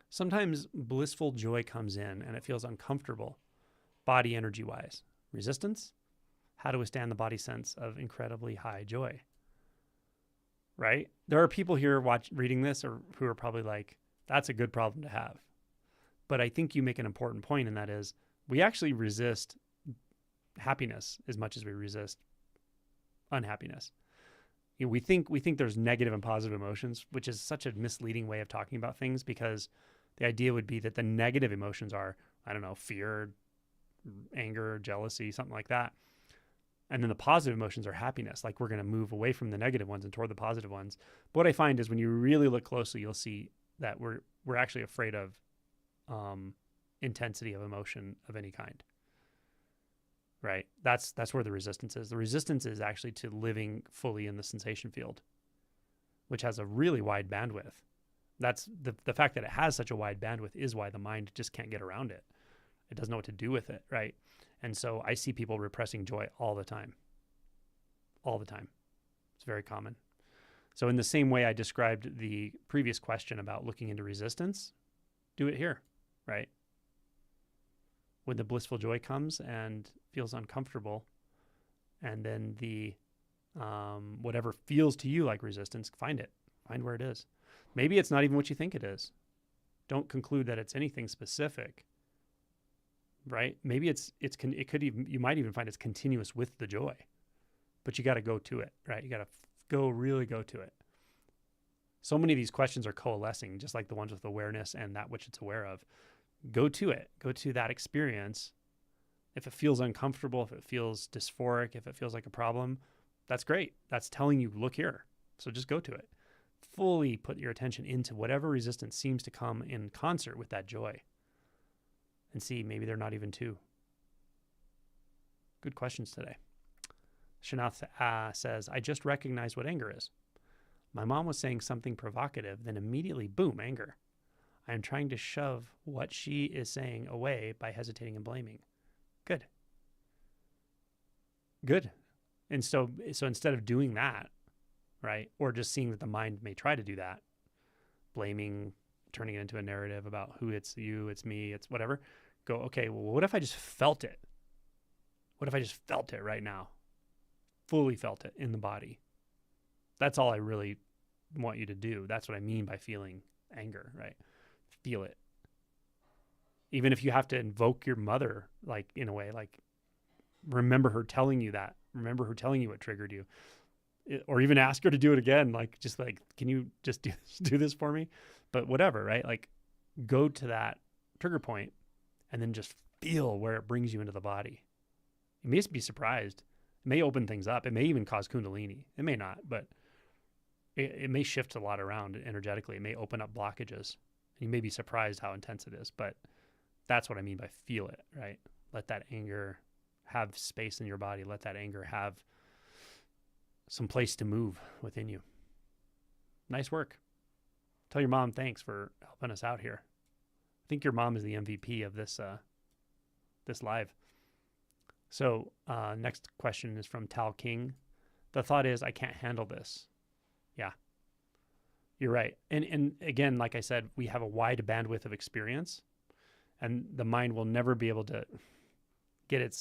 Sometimes blissful joy comes in and it feels uncomfortable, body energy-wise. Resistance? How to withstand the body sense of incredibly high joy. Right? There are people here reading this who are probably like, that's a good problem to have. But I think you make an important point, and that is we actually resist happiness as much as we resist unhappiness. You know, we think there's negative and positive emotions, which is such a misleading way of talking about things, because the idea would be that the negative emotions are, I don't know, fear, anger, jealousy, something like that. And then the positive emotions are happiness. Like we're going to move away from the negative ones and toward the positive ones. But what I find is when you really look closely, you'll see that we're actually afraid of intensity of emotion of any kind. Right? That's where the resistance is. The resistance is actually to living fully in the sensation field, which has a really wide bandwidth. That's the fact that it has such a wide bandwidth is why the mind just can't get around it. It doesn't know what to do with it, right? And so I see people repressing joy all the time. All the time. It's very common. So in the same way I described the previous question about looking into resistance, do it here, right? When the blissful joy comes and feels uncomfortable, and then the whatever feels to you like resistance, find it. Find where it is. Maybe it's not even what you think it is. Don't conclude that it's anything specific, right? Maybe it could even, you might even find it's continuous with the joy, but you got to go to it, right? You got to really go to it. So many of these questions are coalescing, just like the ones with awareness and that which it's aware of. Go to it. Go to that experience. If it feels uncomfortable, if it feels dysphoric, if it feels like a problem, that's great. That's telling you, look here. So just go to it. Fully put your attention into whatever resistance seems to come in concert with that joy. And see, maybe they're not even two. Good questions today. Shanath says, I just recognized what anger is. My mom was saying something provocative, then immediately, boom, anger. I am trying to shove what she is saying away by hesitating and blaming. Good. Good. And so instead of doing that, right, or just seeing that the mind may try to do that, blaming, turning it into a narrative about who it's you, it's me, it's whatever, go, okay, well, what if I just felt it? What if I just felt it right now? Fully felt it in the body. That's all I really want you to do. That's what I mean by feeling anger, right? Feel it. Even if you have to invoke your mother, like in a way, like remember her telling you that. Remember her telling you what triggered you. Or even ask her to do it again. Like, just like, can you just do this for me? But whatever, right? Like, go to that trigger point and then just feel where it brings you into the body. You may be surprised. It may open things up. It may even cause kundalini. It may not, but it may shift a lot around energetically. It may open up blockages. You may be surprised how intense it is, but that's what I mean by feel it, right? Let that anger have space in your body. Let that anger have some place to move within you. Nice work. Tell your mom thanks for helping us out here. I think your mom is the MVP of this live. So next question is from Tal King. The thought is, I can't handle this. Yeah, you're right. And again, like I said, we have a wide bandwidth of experience, and the mind will never be able to get it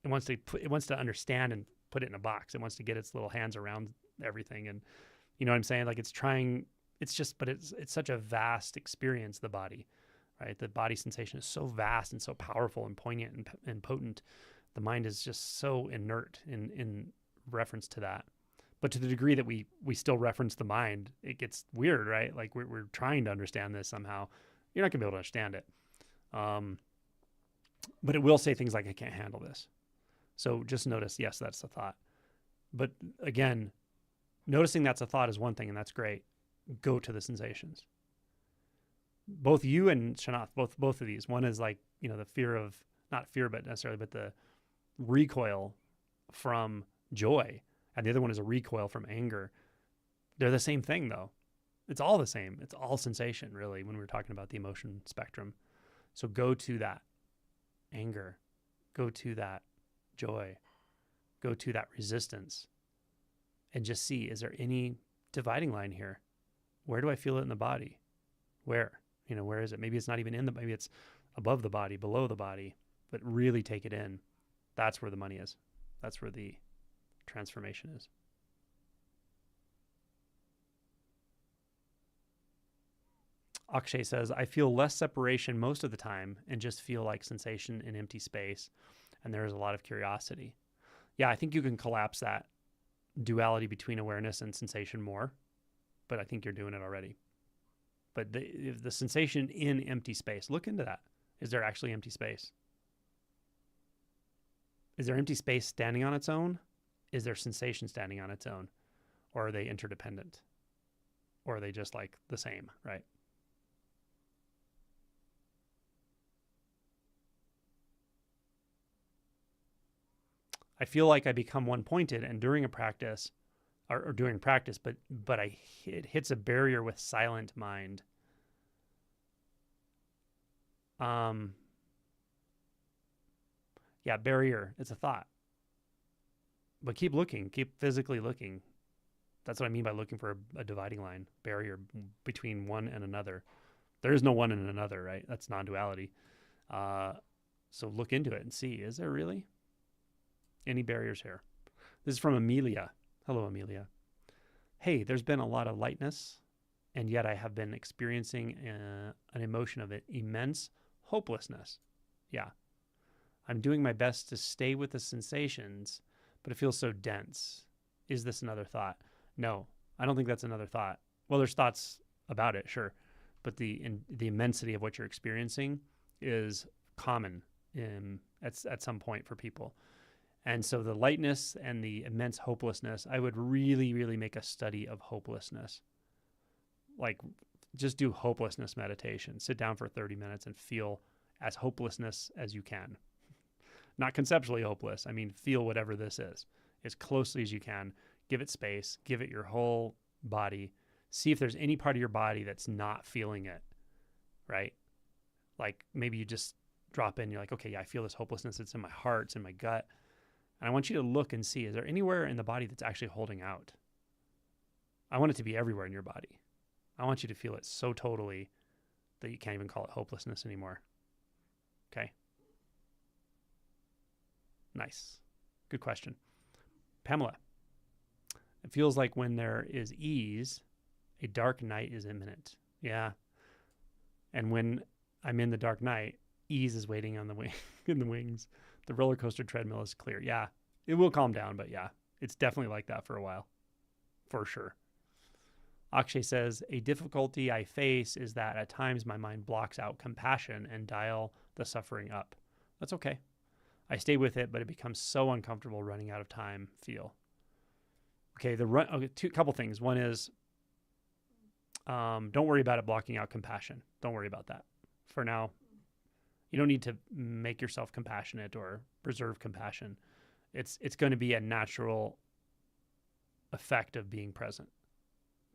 wants to understand and put it in a box. It wants to get its little hands around everything. And you know what I'm saying? Like it's such a vast experience, the body, right? The body sensation is so vast and so powerful and poignant and potent. The mind is just so inert in reference to that. But to the degree that we still reference the mind, it gets weird, right? Like we're trying to understand this somehow. You're not gonna be able to understand it. But it will say things like, I can't handle this. So just notice, yes, that's a thought. But again, noticing that's a thought is one thing, and that's great. Go to the sensations. Both you and Shanath, both of these. One is like, the fear of, not fear, but the recoil from joy. And the other one is a recoil from anger. They're the same thing, though. It's all the same. It's all sensation, really, when we're talking about the emotion spectrum. So go to that anger. Go to that joy. Go to that resistance. And just see, is there any dividing line here? Where do I feel it in the body? Where? Where is it? Maybe it's not even maybe it's above the body, below the body, but really take it in. That's where the money is. That's where the transformation is. Akshay says, I feel less separation most of the time and just feel like sensation in empty space. And there is a lot of curiosity. Yeah, I think you can collapse that duality between awareness and sensation more, but I think you're doing it already. But the sensation in empty space, look into that. Is there actually empty space? Is there empty space standing on its own? Is there sensation standing on its own? Or are they interdependent? Or are they just like the same, right? I feel like I become one-pointed, and during a practice, or during practice, but it hits a barrier with silent mind. Yeah, barrier. It's a thought. But keep looking. Keep physically looking. That's what I mean by looking for a dividing line, barrier between one and another. There is no one and another, right? That's non-duality. So look into it and see, is there really any barriers here? This is from Amelia. Hello, Amelia. Hey, there's been a lot of lightness and yet I have been experiencing an emotion of immense hopelessness. Yeah. I'm doing my best to stay with the sensations, but it feels so dense. Is this another thought? No, I don't think that's another thought. Well, there's thoughts about it, sure, but the immensity of what you're experiencing is common at some point for people. And so the lightness and the immense hopelessness, I would really, really make a study of hopelessness. Like, just do hopelessness meditation. Sit down for 30 minutes and feel as hopelessness as you can. Not conceptually hopeless. I mean, feel whatever this is as closely as you can. Give it space. Give it your whole body. See if there's any part of your body that's not feeling it, right? Like maybe you just drop in. You're like, okay, yeah, I feel this hopelessness. It's in my heart. It's in my gut. And I want you to look and see, is there anywhere in the body that's actually holding out? I want it to be everywhere in your body. I want you to feel it so totally that you can't even call it hopelessness anymore. Okay. Nice. Good question. Pamela, it feels like when there is ease, a dark night is imminent. Yeah. And when I'm in the dark night, ease is waiting on the in the wings. The roller coaster treadmill is clear. Yeah. It will calm down, but yeah, it's definitely like that for a while. For sure. Akshay says, a difficulty I face is that at times my mind blocks out compassion and dial the suffering up. That's okay. I stay with it, but it becomes so uncomfortable running out of time. Feel. Okay, couple things. One is, don't worry about it blocking out compassion. Don't worry about that. For now, you don't need to make yourself compassionate or preserve compassion. It's going to be a natural effect of being present,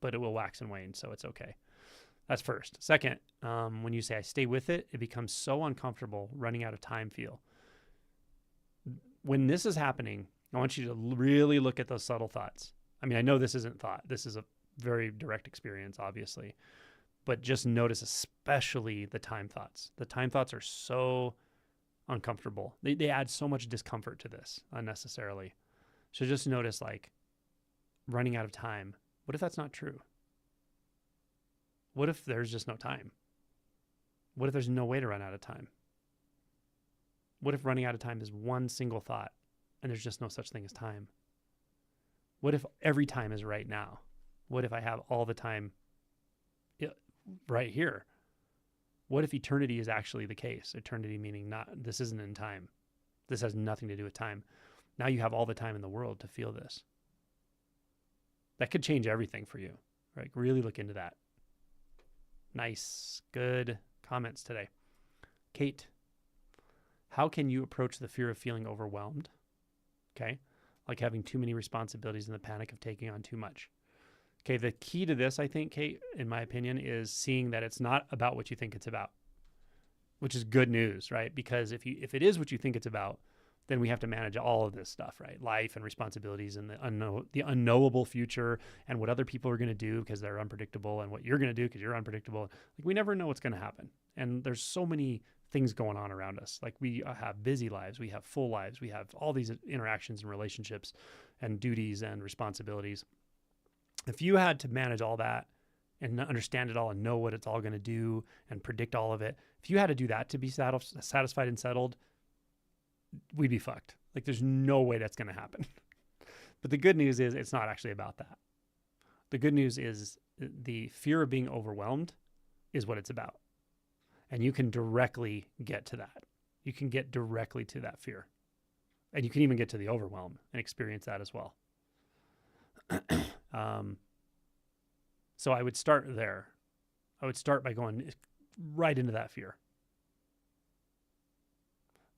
but it will wax and wane, so it's okay. That's first. Second, when you say I stay with it, it becomes so uncomfortable running out of time. Feel. When this is happening, I want you to really look at those subtle thoughts. I mean, I know this isn't thought. This is a very direct experience, obviously. But just notice especially the time thoughts. The time thoughts are so uncomfortable. They add so much discomfort to this unnecessarily. So just notice, like, running out of time. What if that's not true? What if there's just no time? What if there's no way to run out of time? What if running out of time is one single thought and there's just no such thing as time? What if every time is right now? What if I have all the time right here? What if eternity is actually the case? Eternity meaning this isn't in time. This has nothing to do with time. Now you have all the time in the world to feel this. That could change everything for you, right? Really look into that. Nice, good comments today. Kate, how can you approach the fear of feeling overwhelmed? Okay. Like having too many responsibilities and the panic of taking on too much. Okay. The key to this, I think, Kate, in my opinion, is seeing that it's not about what you think it's about, which is good news, right? Because if it is what you think it's about, then we have to manage all of this stuff, right? Life and responsibilities and the unknowable future and what other people are going to do because they're unpredictable and what you're going to do because you're unpredictable. Like, we never know what's going to happen. And there's so many things going on around us. Like, we have busy lives, we have full lives, we have all these interactions and relationships and duties and responsibilities. If you had to manage all that and understand it all and know what it's all going to do and predict all of it, if you had to do that to be satisfied and settled, we'd be fucked. Like, there's no way that's going to happen. But the good news is it's not actually about that. The good news is the fear of being overwhelmed is what it's about. And you can directly get to that. You can get directly to that fear. And you can even get to the overwhelm and experience that as well. So I would start there. I would start by going right into that fear.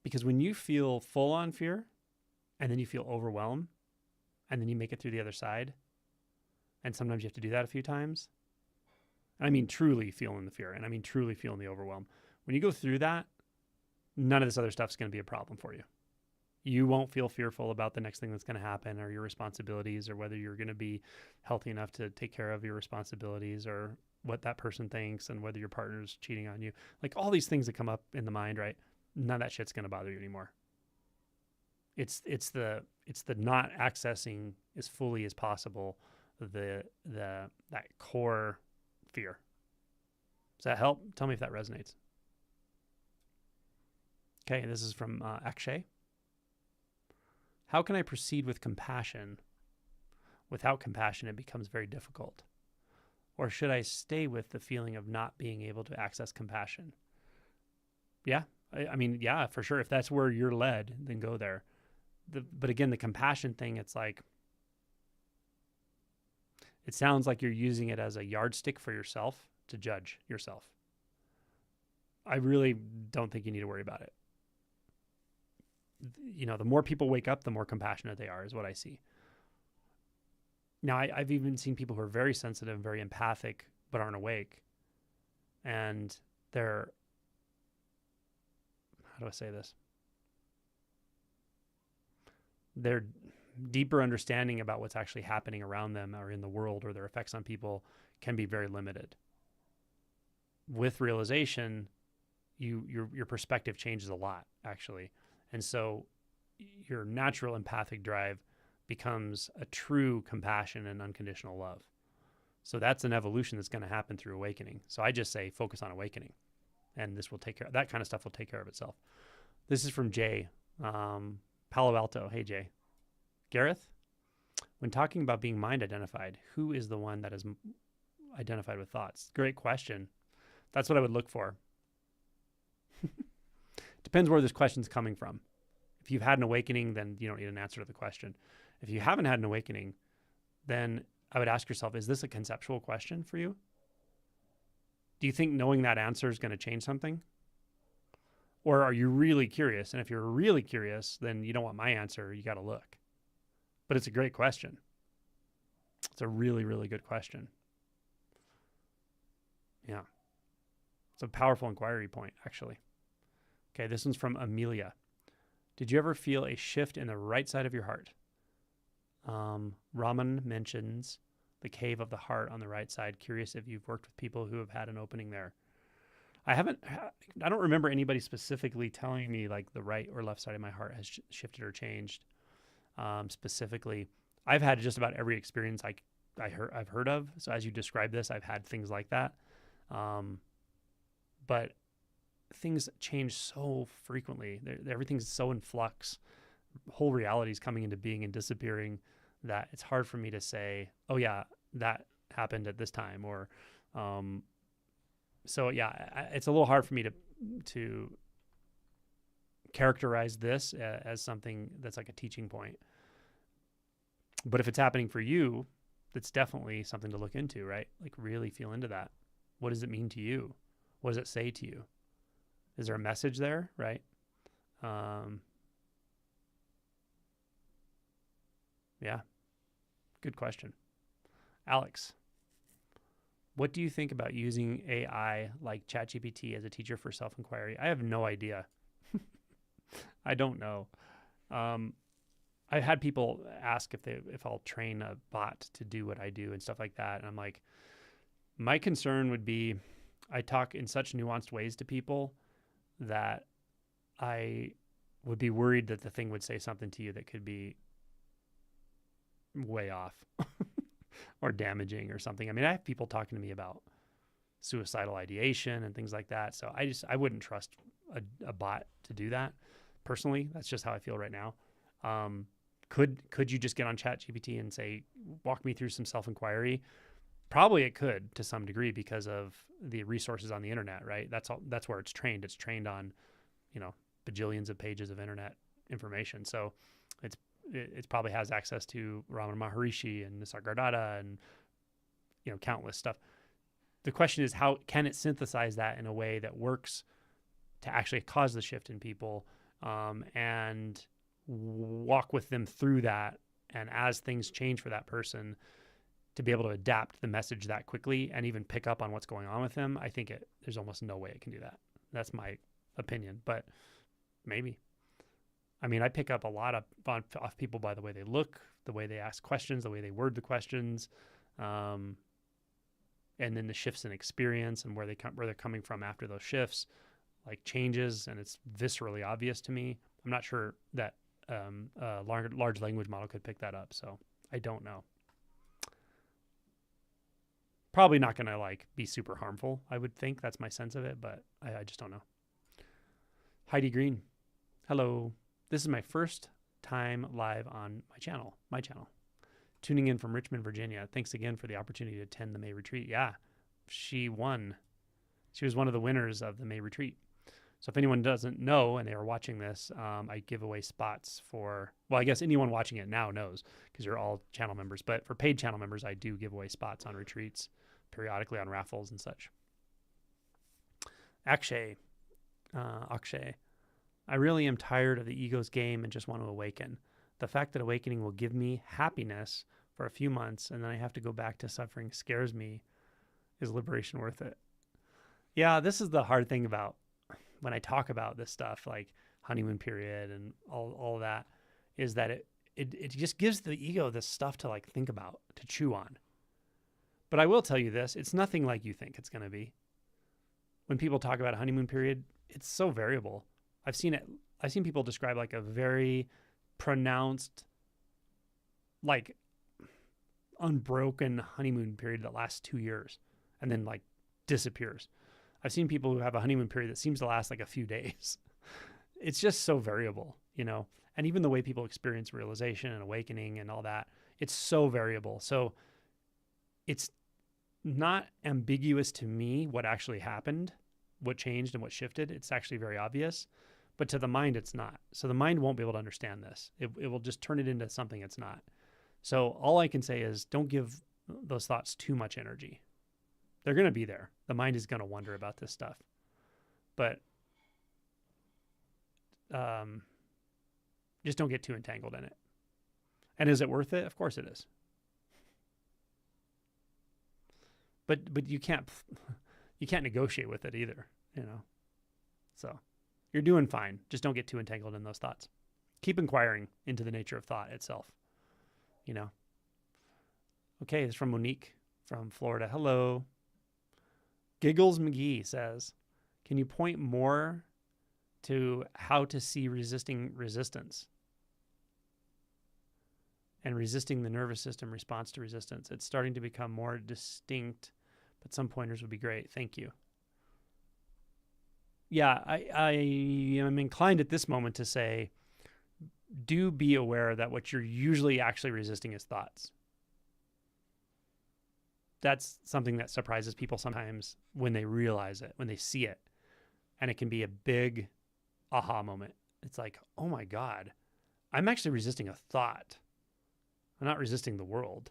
Because when you feel full on fear and then you feel overwhelmed and then you make it through the other side, and sometimes you have to do that a few times. And I mean truly feeling the fear, and I mean truly feeling the overwhelm. When you go through that, none of this other stuff is going to be a problem for you. You won't feel fearful about the next thing that's going to happen or your responsibilities or whether you're going to be healthy enough to take care of your responsibilities or what that person thinks and whether your partner's cheating on you. Like, all these things that come up in the mind, right? None of that shit's going to bother you anymore. It's the not accessing as fully as possible that core fear. Does that help? Tell me if that resonates. Okay, this is from Akshay. How can I proceed with compassion? Without compassion, it becomes very difficult. Or should I stay with the feeling of not being able to access compassion? Yeah, I mean, yeah, for sure. If that's where you're led, then go there. But again, the compassion thing, it's like, it sounds like you're using it as a yardstick for yourself to judge yourself. I really don't think you need to worry about it. You know, the more people wake up, the more compassionate they are, is what I see. Now, I've even seen people who are very sensitive, very empathic, but aren't awake. And they're, how do I say this? Their deeper understanding about what's actually happening around them or in the world or their effects on people can be very limited. With realization, your perspective changes a lot, actually. And so your natural empathic drive becomes a true compassion and unconditional love. So that's an evolution that's going to happen through awakening. So I just say focus on awakening, and this will take care of that kind of stuff will take care of itself. This is from Jay, Palo Alto. Hey, Jay. Gareth, when talking about being mind identified, who is the one that is identified with thoughts? Great question. That's what I would look for. Depends where this question's coming from. If you've had an awakening, then you don't need an answer to the question. If you haven't had an awakening, then I would ask yourself, is this a conceptual question for you? Do you think knowing that answer is going to change something? Or are you really curious? And if you're really curious, then you don't want my answer. You got to look. But it's a great question. It's a really, really good question. Yeah. It's a powerful inquiry point, actually. Okay, this one's from Amelia. Did you ever feel a shift in the right side of your heart? Raman mentions the cave of the heart on the right side. Curious if you've worked with people who have had an opening there. I don't remember anybody specifically telling me like the right or left side of my heart has shifted or changed. Specifically, I've had just about every experience I've heard of. So as you describe this, I've had things like that. But things change so frequently. Everything's so in flux. Whole reality is coming into being and disappearing that it's hard for me to say, oh yeah, that happened at this time. Or, so yeah, it's a little hard for me to characterize this as something that's like a teaching point. But if it's happening for you, that's definitely something to look into, right? Like really feel into that. What does it mean to you? What does it say to you? Is there a message there, right? Yeah, good question. Alex, what do you think about using AI like ChatGPT as a teacher for self-inquiry? I have no idea. I don't know. I've had people ask if I'll train a bot to do what I do and stuff like that. And I'm like, my concern would be I talk in such nuanced ways to people that I would be worried that the thing would say something to you that could be way off or damaging or something. I mean, I have people talking to me about suicidal ideation and things like that. So I wouldn't trust a bot to do that personally. That's just how I feel right now. Could you just get on ChatGPT and say, walk me through some self-inquiry? Probably it could to some degree because of the resources on the internet, right? That's where it's trained. It's trained on, bajillions of pages of internet information. So it probably has access to Ramana Maharishi and Nisargadatta and, countless stuff. The question is, how can it synthesize that in a way that works to actually cause the shift in people, and walk with them through that. And as things change for that person, to be able to adapt the message that quickly and even pick up on what's going on with them, I think there's almost no way it can do that. That's my opinion, but maybe. I mean, I pick up a lot off people by the way they look, the way they ask questions, the way they word the questions, and then the shifts in experience and where they're coming from after those shifts, like changes, and it's viscerally obvious to me. I'm not sure that a large language model could pick that up, so I don't know. Probably not going to like be super harmful, I would think. That's my sense of it, but I just don't know. Heidi Green. Hello. This is my first time live on my channel. Tuning in from Richmond, Virginia. Thanks again for the opportunity to attend the May retreat. Yeah, she won. She was one of the winners of the May retreat. So if anyone doesn't know and they are watching this, I give away spots for, well, I guess anyone watching it now knows because you're all channel members. But for paid channel members, I do give away spots on retreats periodically on raffles and such. Akshay, I really am tired of the ego's game and just want to awaken. The fact that awakening will give me happiness for a few months and then I have to go back to suffering scares me. Is liberation worth it? Yeah, this is the hard thing about when I talk about this stuff, like honeymoon period and all that, is that it just gives the ego this stuff to like think about, to chew on. But I will tell you this, it's nothing like you think it's going to be. When people talk about a honeymoon period, it's so variable. I've seen people describe like a very pronounced, like unbroken honeymoon period that lasts 2 years and then like disappears. I've seen people who have a honeymoon period that seems to last like a few days. It's just so variable, you know, and even the way people experience realization and awakening and all that, it's so variable. So it's not ambiguous to me what actually happened, what changed and what shifted. It's actually very obvious, but to the mind, it's not. So the mind won't be able to understand this. It will just turn it into something it's not. So all I can say is don't give those thoughts too much energy. They're going to be there. The mind is going to wonder about this stuff. But just don't get too entangled in it. And is it worth it? Of course it is. But you can't negotiate with it either, you know. So you're doing fine. Just don't get too entangled in those thoughts. Keep inquiring into the nature of thought itself, you know. Okay, it's from Monique from Florida. Hello. Giggles McGee says, can you point more to how to see resisting resistance and resisting the nervous system response to resistance? It's starting to become more distinct, but some pointers would be great. Thank you. Yeah, I am inclined at this moment to say, do be aware that what you're usually actually resisting is thoughts. That's something that surprises people sometimes when they realize it, when they see it. And it can be a big aha moment. It's like, oh my God, I'm actually resisting a thought. I'm not resisting the world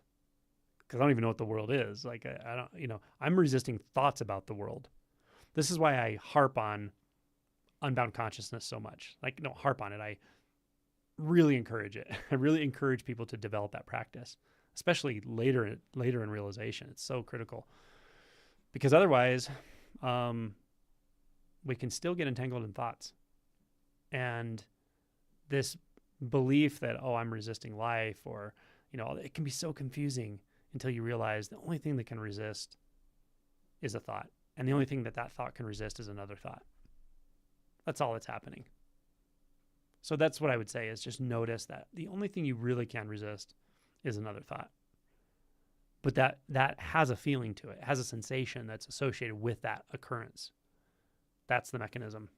because I don't even know what the world is. Like, I don't, you know, I'm resisting thoughts about the world. This is why I harp on unbound consciousness so much. Like, no, harp on it. I really encourage it. I really encourage people to develop that practice, especially later in realization. It's so critical because otherwise we can still get entangled in thoughts. And this belief that, oh, I'm resisting life, or, you know, it can be so confusing until you realize the only thing that can resist is a thought. And the only thing that thought can resist is another thought. That's all that's happening. So that's what I would say is just notice that the only thing you really can resist is another thought. But that has a feeling to it, has a sensation that's associated with that occurrence. That's the mechanism.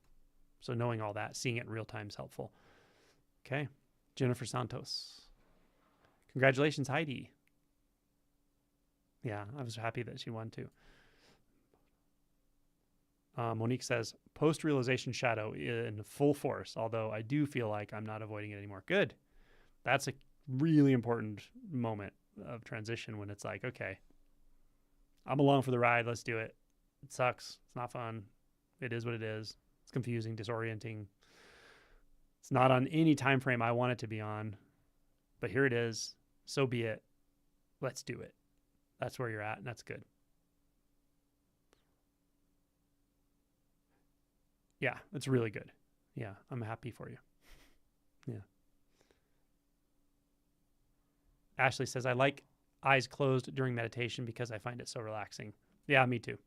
So knowing all that, seeing it in real time is helpful. Okay. Jennifer Santos. Congratulations, Heidi. Yeah, I was happy that she won too. Monique says, post-realization shadow in full force, although I do feel like I'm not avoiding it anymore. Good. That's a really important moment of transition when it's like, okay, I'm along for the ride. Let's do it. It sucks. It's not fun. It is what it is. It's confusing, disorienting. It's not on any time frame I want it to be on, but here it is. So be it. Let's do it. That's where you're at, and that's good. Yeah, it's really good. Yeah, I'm happy for you. Yeah. Ashley says, I like eyes closed during meditation because I find it so relaxing. Yeah, me too.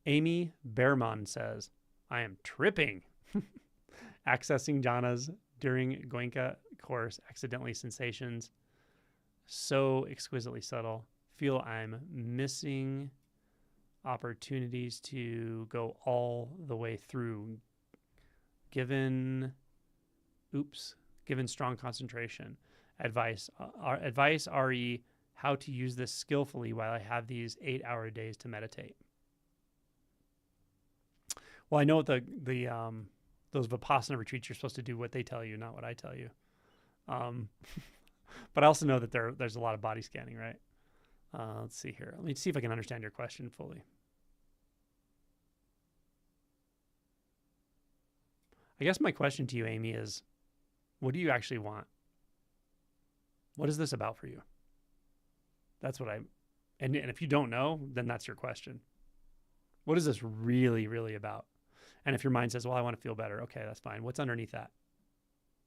Amy Behrman says, I am tripping. Accessing jhanas during Goenka course, accidentally sensations, so exquisitely subtle. feel I'm missing opportunities to go all the way through given strong concentration. Advice re how to use this skillfully while I have these 8-hour days to meditate. Well, I know what those Vipassana retreats, you're supposed to do what they tell you, not what I tell you. But I also know that there's a lot of body scanning, right? Let's see here. Let me see if I can understand your question fully. I guess my question to you, Amy, is what do you actually want? What is this about for you? That's what and if you don't know, then that's your question. What is this really, really about? And if your mind says, well, I want to feel better. Okay, that's fine. What's underneath that?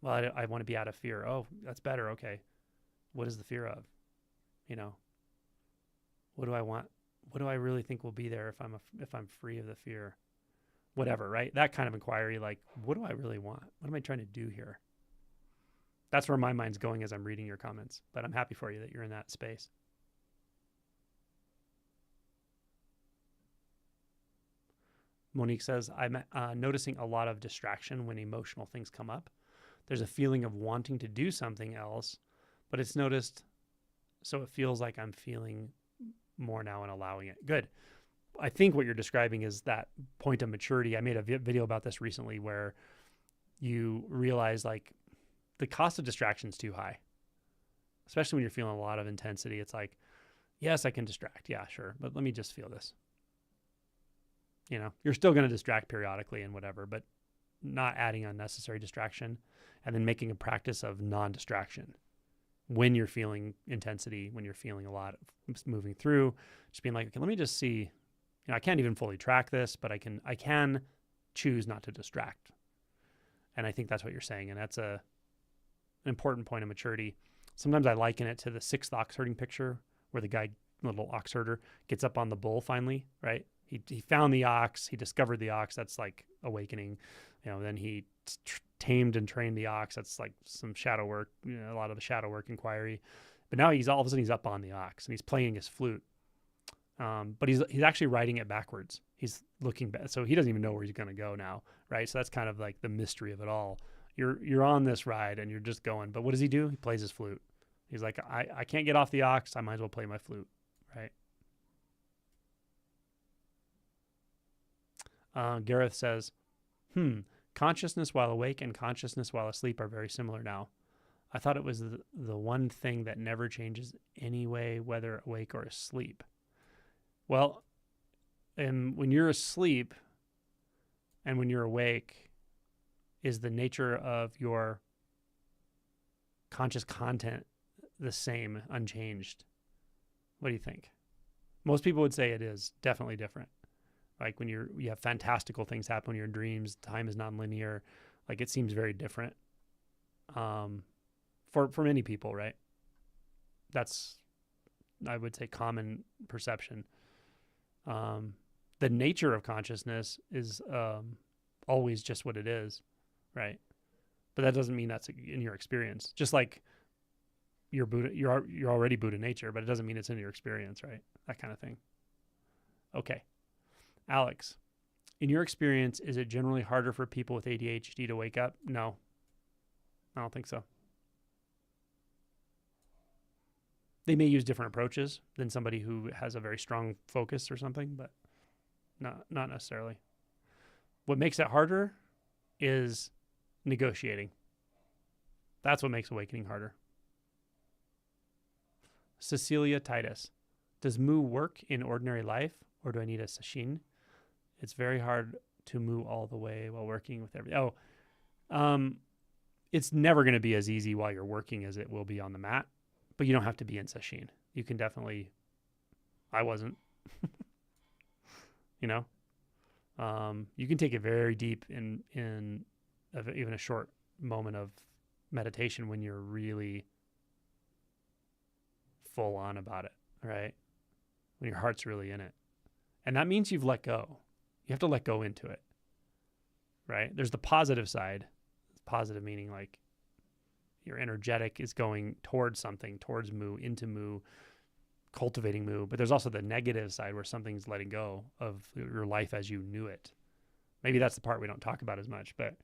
Well, I want to be out of fear. Oh, that's better. Okay. What is the fear of? What do I want? What do I really think will be there if I'm free of the fear? Whatever, right? That kind of inquiry, like, what do I really want? What am I trying to do here? That's where my mind's going as I'm reading your comments, but I'm happy for you that you're in that space. Monique says, I'm noticing a lot of distraction when emotional things come up. There's a feeling of wanting to do something else, but it's noticed, so it feels like I'm feeling more now and allowing it. Good. I think what you're describing is that point of maturity. I made a video about this recently where you realize like the cost of distraction is too high, especially when you're feeling a lot of intensity. It's like, yes, I can distract. Yeah, sure. But let me just feel this. You're still going to distract periodically and whatever, but not adding unnecessary distraction, and then making a practice of non-distraction when you're feeling intensity, when you're feeling a lot of moving through, just being like, okay, let me just see, I can't even fully track this, but I can choose not to distract. And I think that's what you're saying. And that's an important point of maturity. Sometimes I liken it to the 6th ox herding picture where the guy, little ox herder, gets up on the bull finally, right? He found the ox. He discovered the ox. That's like awakening. Then he tamed and trained the ox. That's like some shadow work, a lot of the shadow work inquiry. But now all of a sudden he's up on the ox and he's playing his flute. But he's actually riding it backwards. He's looking back. So he doesn't even know where he's going to go now, right? So that's kind of like the mystery of it all. You're on this ride and you're just going. But what does he do? He plays his flute. He's like, I can't get off the ox. I might as well play my flute, right? Gareth says, consciousness while awake and consciousness while asleep are very similar now. I thought it was the one thing that never changes anyway, whether awake or asleep. Well, when you're asleep and when you're awake, is the nature of your conscious content the same, unchanged? What do you think? Most people would say it is definitely different. Like when you have fantastical things happen in your dreams, time is nonlinear. Like it seems very different for many people, right? That's, I would say, common perception. The nature of consciousness is always just what it is, right? But that doesn't mean that's in your experience. Just like you're Buddha, you're already Buddha nature, but it doesn't mean it's in your experience, right? That kind of thing. Okay. Alex, in your experience, is it generally harder for people with ADHD to wake up? No, I don't think so. They may use different approaches than somebody who has a very strong focus or something, but not necessarily. What makes it harder is negotiating. That's what makes awakening harder. Cecilia Titus, does mu work in ordinary life, or do I need a sesshin? It's very hard to mu all the way while working with everything. It's never going to be as easy while you're working as it will be on the mat, but you don't have to be in sesshin. You can definitely, I wasn't, you can take it very deep in even a short moment of meditation when you're really full on about it, right? When your heart's really in it. And that means you've let go. You have to let go into it, right? There's the positive side. Positive meaning like your energetic is going towards something, towards mu, into mu, cultivating Mu, but there's also the negative side where something's letting go of your life as you knew it. Maybe that's the part we don't talk about as much, but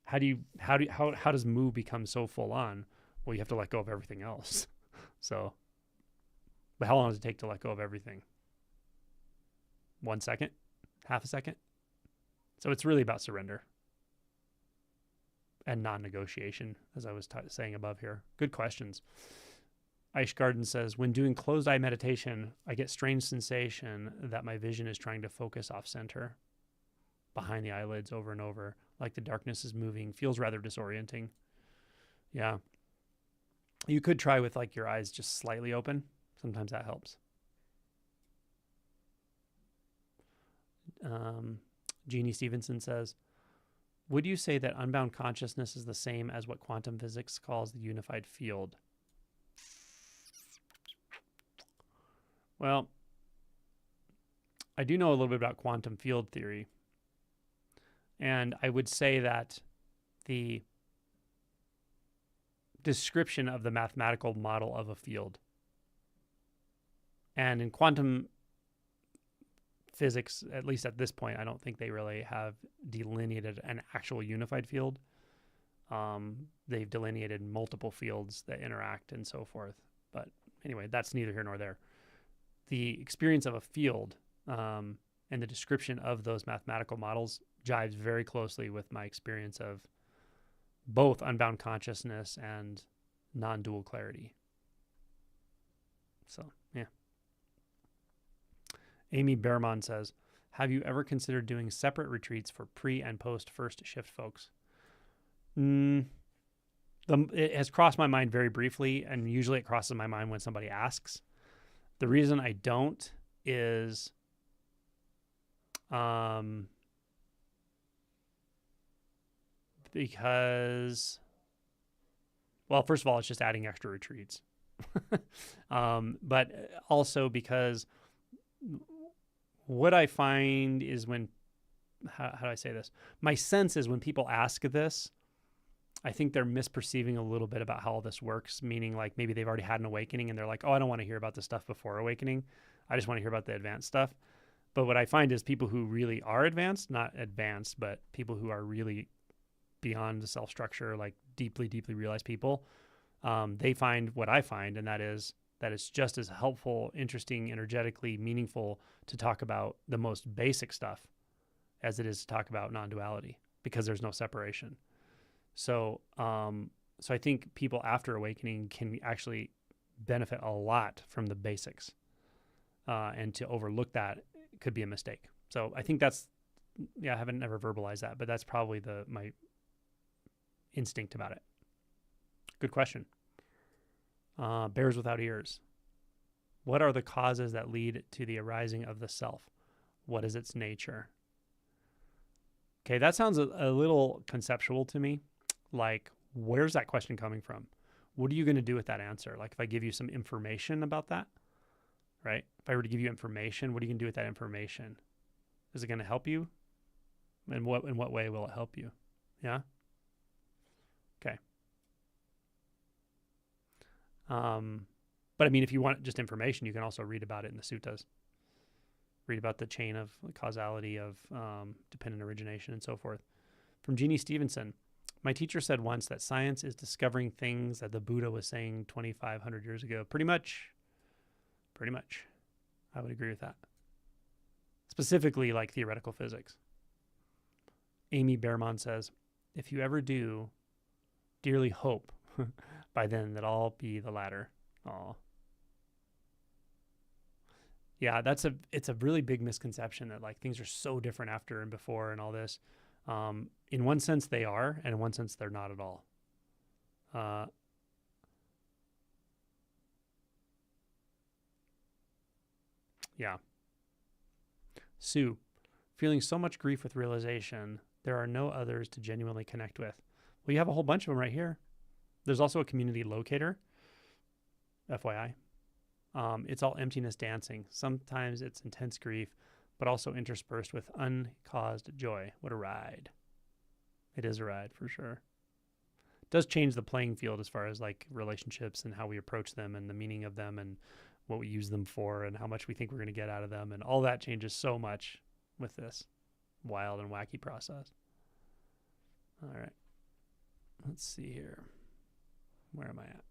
how does Mu become so full on? Well, you have to let go of everything else. So, but how long does it take to let go of everything? 1 second? Half a second? So it's really about surrender and non-negotiation, as I was saying above here. Good questions. Ice Garden says, when doing closed eye meditation, I get strange sensation that my vision is trying to focus off center behind the eyelids over and over, like the darkness is moving. Feels rather disorienting. Yeah. You could try with like your eyes just slightly open. Sometimes that helps. Jeannie Stevenson says, would you say that unbound consciousness is the same as what quantum physics calls the unified field? Well, I do know a little bit about quantum field theory. And I would say that the description of the mathematical model of a field, and in quantum physics, at least at this point, I don't think they really have delineated an actual unified field. They've delineated multiple fields that interact and so forth. But anyway, that's neither here nor there. The experience of a field and the description of those mathematical models jives very closely with my experience of both unbound consciousness and non-dual clarity. So, yeah. Amy Behrman says, have you ever considered doing separate retreats for pre and post first shift folks? It has crossed my mind very briefly, and usually it crosses my mind when somebody asks. The reason I don't is because, well, first of all, it's just adding extra retreats. But also because what I find is when, how do I say this? My sense is when people ask this, I think they're misperceiving a little bit about how all this works, meaning like maybe they've already had an awakening and they're like, oh, I don't want to hear about the stuff before awakening. I just want to hear about the advanced stuff. But what I find is people who really are advanced, not advanced, but people who are really beyond the self-structure, like deeply, deeply realized people, they find what I find, and that is that it's just as helpful, interesting, energetically meaningful to talk about the most basic stuff as it is to talk about non-duality, because there's no separation. So I think people after awakening can actually benefit a lot from the basics, and to overlook that could be a mistake. So I think that's, I haven't never verbalized that, but that's probably my instinct about it. Good question. Bears without ears. What are the causes that lead to the arising of the self? What is its nature? Okay, that sounds a little conceptual to me. Like, where's that question coming from? What are you going to do with that answer? Like, if I give you some information about that, right? If I were to give you information, what are you going to do with that information? Is it going to help you? In what way will it help you? Yeah? Okay. But I mean, if you want just information, you can also read about it in the suttas. Read about the chain of causality of dependent origination and so forth. From Jeannie Stevenson, my teacher said once that science is discovering things that the Buddha was saying 2,500 years ago. Pretty much. I would agree with that. Specifically, like theoretical physics. Amy Behrman says, if you ever do, dearly hope by then that I'll be the latter. Aw. Yeah, it's a really big misconception that like things are so different after and before and all this. In one sense they are, and in one sense they're not at all. Yeah. Sue, feeling so much grief with realization, there are no others to genuinely connect with. Well, you have a whole bunch of them right here. There's also a community locator, FYI. It's all emptiness dancing. Sometimes it's intense grief, but also interspersed with uncaused joy. What a ride. It is a ride for sure. It does change the playing field as far as like relationships and how we approach them and the meaning of them and what we use them for, and how much we think we're going to get out of them. And all that changes so much with this wild and wacky process. All right. Let's see here. Where am I at?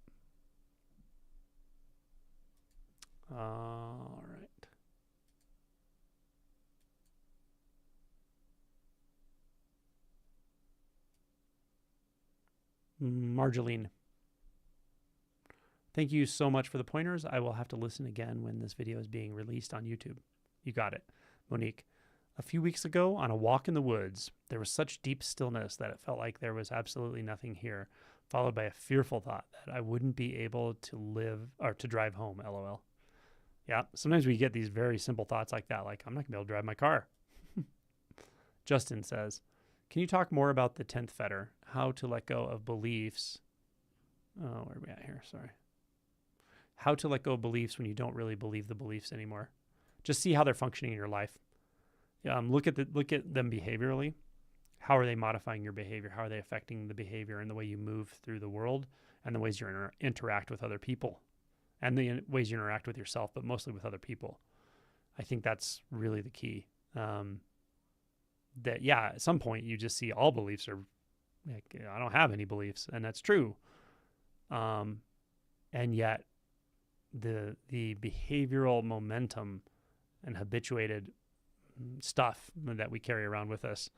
All right. Marjoline. Thank you so much for the pointers. I will have to listen again when this video is being released on YouTube. You got it. Monique. A few weeks ago, on a walk in the woods, there was such deep stillness that it felt like there was absolutely nothing here, followed by a fearful thought that I wouldn't be able to live or to drive home, LOL. Yeah, sometimes we get these very simple thoughts like that, like, I'm not going to be able to drive my car. Justin says, can you talk more about the 10th fetter, how to let go of beliefs? Oh, where are we at here? Sorry. How to let go of beliefs when you don't really believe the beliefs anymore. Just see how they're functioning in your life. Look at them behaviorally. How are they modifying your behavior? How are they affecting the behavior and the way you move through the world and the ways you interact with other people and the ways you interact with yourself, but mostly with other people? I think that's really the key. That, yeah, at some point you just see all beliefs are like, I don't have any beliefs, and that's true. And yet the behavioral momentum and habituated stuff that we carry around with us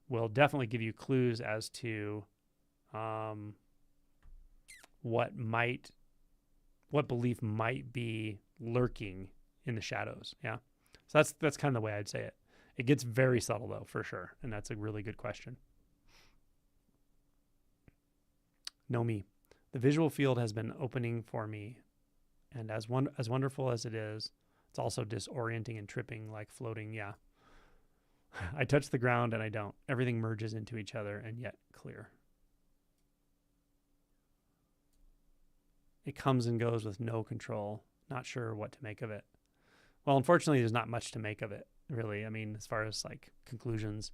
will definitely give you clues as to what belief might be lurking in the shadows. Yeah. So that's kind of the way I'd say it. It gets very subtle though, for sure. And that's a really good question. Nomi, the visual field has been opening for me. And as wonderful as it is, it's also disorienting and tripping, like floating. Yeah. I touch the ground and I don't. Everything merges into each other and yet clear. It comes and goes with no control. Not sure what to make of it. Well, unfortunately, there's not much to make of it, really. I mean, as far as like conclusions,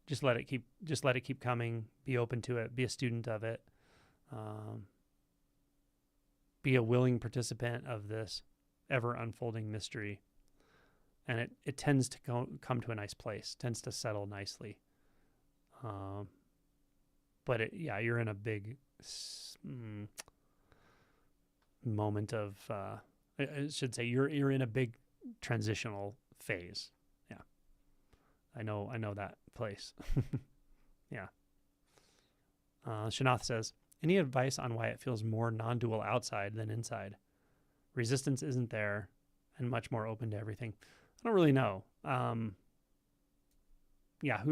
just let it keep coming. Be open to it. Be a student of it. Be a willing participant of this ever unfolding mystery. And it tends to come to a nice place, tends to settle nicely. But you're in a big moment of, I should say you're in a big transitional phase. Yeah. I know that place. Yeah. Shanath says, any advice on why it feels more non-dual outside than inside? Resistance isn't there and much more open to everything. I don't really know. Who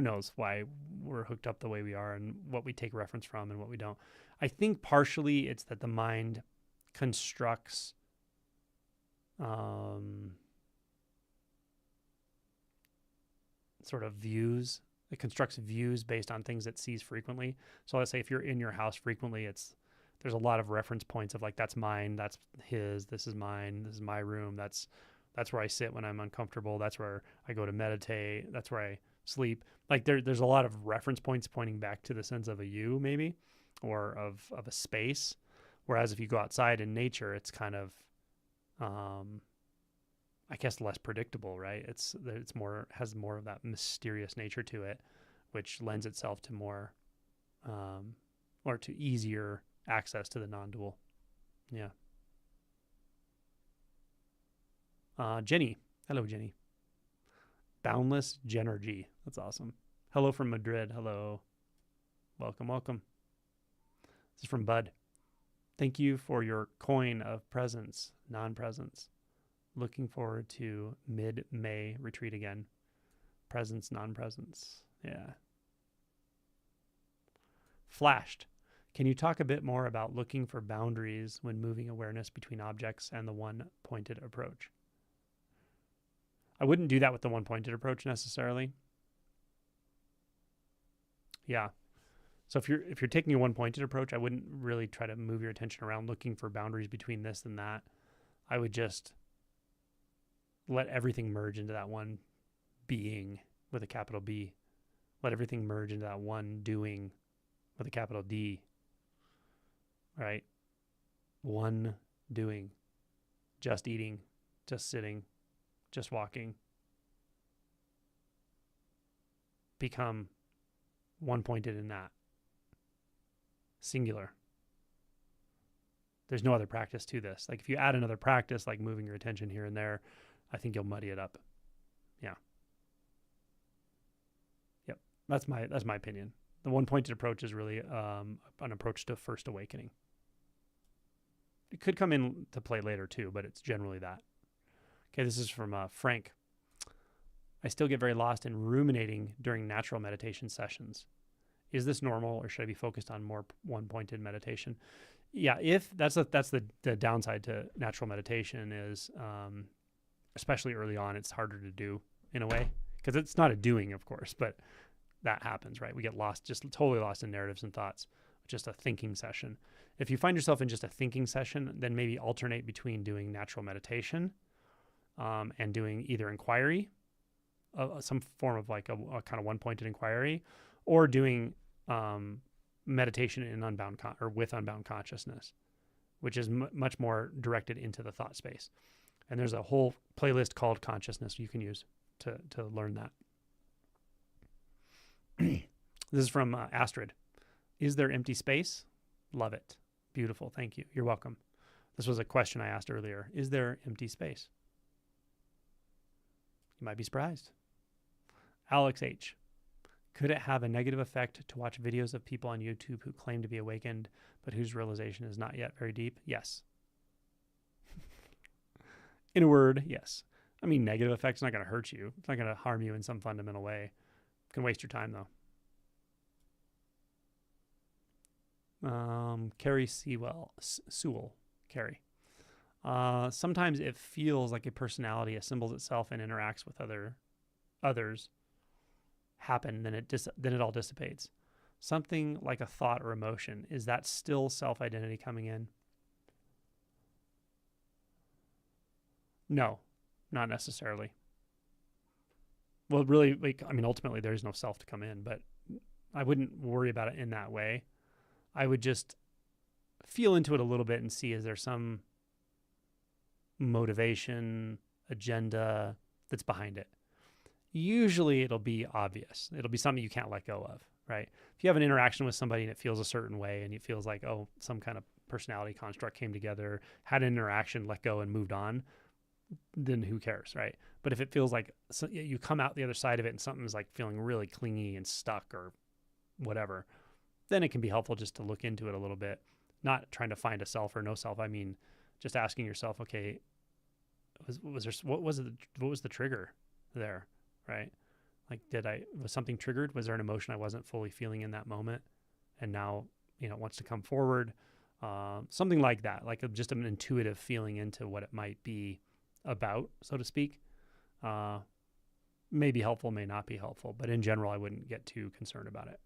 knows why we're hooked up the way we are and what we take reference from and what we don't. I think partially it's that the mind constructs sort of views. It constructs views based on things it sees frequently. So let's say if you're in your house frequently, there's a lot of reference points of like, that's mine, that's his, this is mine, this is my room, that's where I sit when I'm uncomfortable, that's where I go to meditate, that's where I sleep. Like there's a lot of reference points pointing back to the sense of a you maybe, or of a space. Whereas if you go outside in nature, it's kind of, I guess, less predictable, right? It's has more of that mysterious nature to it, which lends itself to more, or to easier access to the non-dual. Yeah. Jenny. Hello, Jenny. Boundless Genergy. That's awesome. Hello from Madrid. Hello. Welcome, welcome. This is from Bud. Thank you for your coin of presence, non-presence. Looking forward to mid-May retreat again. Presence, non-presence. Yeah. Flashed. Can you talk a bit more about looking for boundaries when moving awareness between objects and the one-pointed approach? I wouldn't do that with the one-pointed approach necessarily. Yeah. So if you're taking a one-pointed approach, I wouldn't really try to move your attention around looking for boundaries between this and that. I would just let everything merge into that one being with a capital B. Let everything merge into that one doing with a capital D. Right? One doing. just eating, just sitting, just walking, become one-pointed in that. Singular. There's no other practice to this. Like if you add another practice, like moving your attention here and there, I think you'll muddy it up. Yeah. Yep. That's my opinion. The one-pointed approach is really an approach to first awakening. It could come into play later too, but it's generally that. Okay, this is from Frank. I still get very lost in ruminating during natural meditation sessions. Is this normal, or should I be focused on more one-pointed meditation? Yeah, if that's the downside to natural meditation is, especially early on, it's harder to do in a way because it's not a doing, of course, but that happens, right? We get lost, just totally lost in narratives and thoughts. Just a thinking session. If you find yourself in just a thinking session, then maybe alternate between doing natural meditation and doing either inquiry, some form of like a kind of one-pointed inquiry, or doing meditation in unbound or with unbound consciousnness, which is much more directed into the thought space. And there's a whole playlist called Consciousness you can use to learn that. This is from Astrid. Is there empty space? Love it. Beautiful. Thank you. You're welcome. This was a question I asked earlier. Is there empty space? You might be surprised. Alex H. Could it have a negative effect to watch videos of people on YouTube who claim to be awakened, but whose realization is not yet very deep? Yes. In a word, yes. I mean, negative effect's not going to hurt you. It's not going to harm you in some fundamental way. It can waste your time, though. Carrie Sewell, Carrie. Sometimes it feels like a personality assembles itself and interacts with others happen, then it all dissipates. Something like a thought or emotion. Is that still self-identity coming in? No, not necessarily. Well, really, ultimately there is no self to come in, but I wouldn't worry about it in that way. I would just feel into it a little bit and see, is there some motivation, agenda that's behind it? Usually it'll be obvious. It'll be something you can't let go of, right? If you have an interaction with somebody and it feels a certain way and it feels like, oh, some kind of personality construct came together, had an interaction, let go and moved on, then who cares, right? But if it feels like you come out the other side of it and something's like feeling really clingy and stuck or whatever, then it can be helpful just to look into it a little bit, not trying to find a self or no self. I mean, just asking yourself, okay, what was the trigger there, right? Like, was something triggered? Was there an emotion I wasn't fully feeling in that moment, and now it wants to come forward? Something like that, like just an intuitive feeling into what it might be about, so to speak. May be helpful, may not be helpful, but in general, I wouldn't get too concerned about it.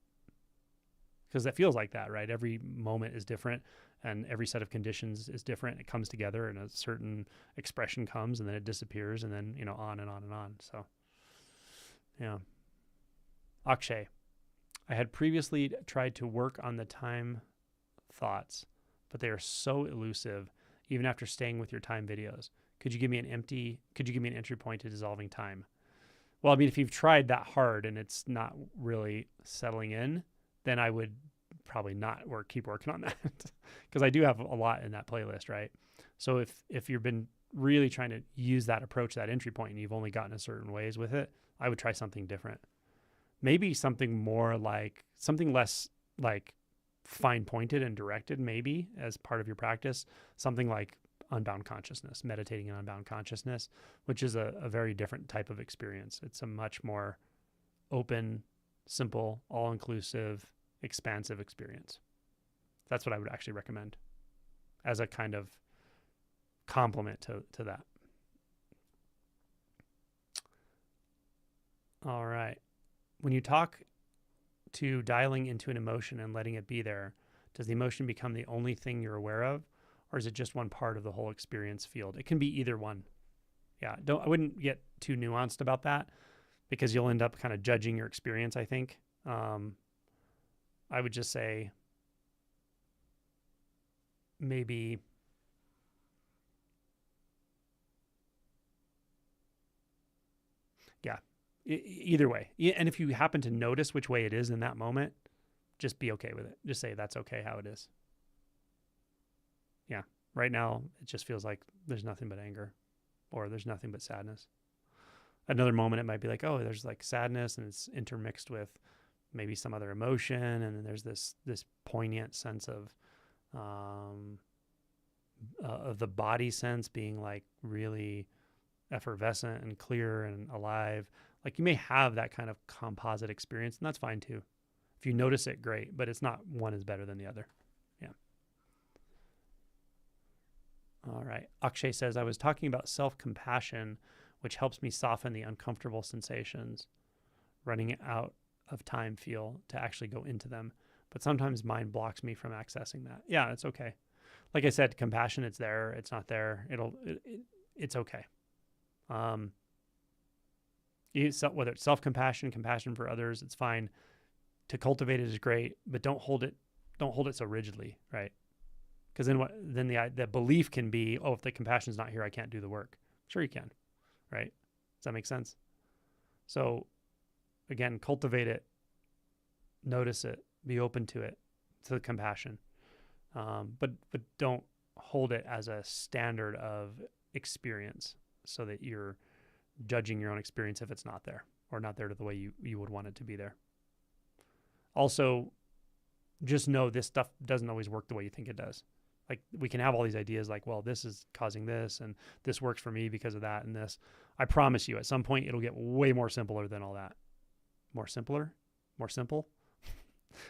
Because it feels like that, right? Every moment is different and every set of conditions is different. It comes together and a certain expression comes and then it disappears and then, on and on and on. So, yeah. Akshay, I had previously tried to work on the time thoughts, but they are so elusive even after staying with your time videos. Could you give me an entry point to dissolving time? Well, I mean, if you've tried that hard and it's not really settling in, then I would probably not keep working on that because I do have a lot in that playlist, right? So if you've been really trying to use that approach, that entry point, and you've only gotten a certain ways with it, I would try something different. Maybe something less like fine-pointed and directed, maybe as part of your practice, something like unbound consciousness, meditating in unbound consciousness, which is a very different type of experience. It's a much more open, simple, all-inclusive, expansive experience. That's what I would actually recommend as a kind of complement to that. All right. When you talk to dialing into an emotion and letting it be there, does the emotion become the only thing you're aware of, or is it just one part of the whole experience field? It can be either one. Yeah, I wouldn't get too nuanced about that because you'll end up kind of judging your experience, I think. I would just say maybe Yeah. Either way. And if you happen to notice which way it is in that moment, just be okay with it. Just say that's okay how it is. Yeah. Right now, it just feels like there's nothing but anger, or there's nothing but sadness. Another moment, it might be like, oh, there's like sadness and it's intermixed with maybe some other emotion. And then there's this poignant sense of the body sense being like really effervescent and clear and alive. Like you may have that kind of composite experience, and that's fine too. If you notice it, great, but it's not one is better than the other. Yeah. All right. Akshay says, I was talking about self-compassion, which helps me soften the uncomfortable sensations, running out of time feel to actually go into them. But sometimes mind blocks me from accessing that. Yeah, it's okay. Like I said, compassion, it's there. It's not there. It's okay. Whether it's self-compassion, compassion for others, it's fine. To cultivate it is great, but don't hold it so rigidly, right? Because then the belief can be, oh, if the compassion's not here, I can't do the work. Sure you can, right? Does that make sense? So again, cultivate it, notice it, be open to it, to the compassion, but don't hold it as a standard of experience, so that you're judging your own experience if it's not there, or not there to the way you would want it to be there. Also, just know this stuff doesn't always work the way you think it does. Like we can have all these ideas like, well, this is causing this and this works for me because of that and this. I promise you at some point it'll get way more simpler than all that. More simple?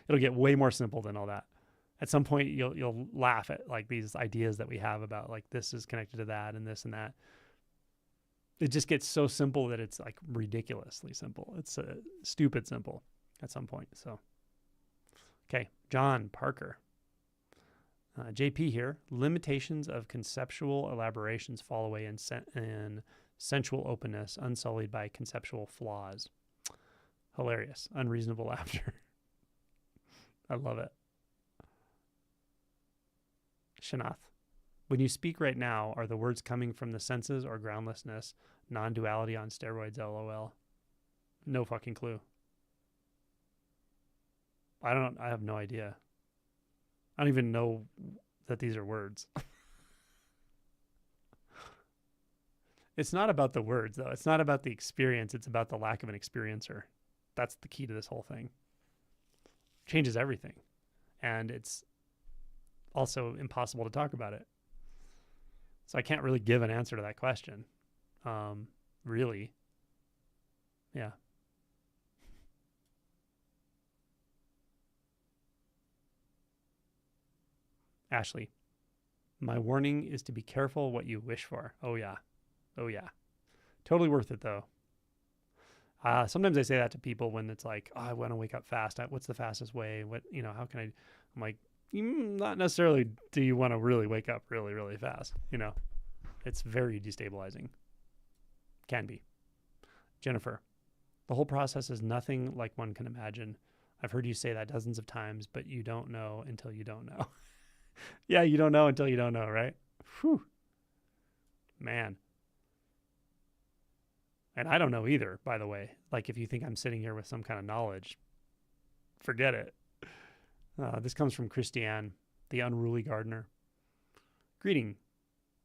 It'll get way more simple than all that. At some point you'll laugh at like these ideas that we have about like this is connected to that and this and that. It just gets so simple that it's like ridiculously simple. It's stupid simple at some point. So, okay, John Parker. JP here. Limitations of conceptual elaborations fall away in sensual openness, unsullied by conceptual flaws. Hilarious. Unreasonable laughter. I love it. Shanath. When you speak right now, are the words coming from the senses or groundlessness? Non-duality on steroids, LOL. No fucking clue. I have no idea. I don't even know that these are words. It's not about the words, though. It's not about the experience. It's about the lack of an experiencer. That's the key to this whole thing. Changes everything. And it's also impossible to talk about it. So I can't really give an answer to that question. Really. Yeah. Ashley, my warning is to be careful what you wish for. Oh, yeah. Oh, yeah. Totally worth it, though. Sometimes I say that to people when it's like, oh, I want to wake up fast. What's the fastest way? How can I? I'm like, not necessarily do you want to really wake up really, really fast. It's very destabilizing. Can be. Jennifer, the whole process is nothing like one can imagine. I've heard you say that dozens of times, but you don't know until you don't know. Yeah, you don't know until you don't know, right? Whew. Man. And I don't know either, by the way. Like if you think I'm sitting here with some kind of knowledge, forget it. This comes from Christiane, the unruly gardener. Greeting.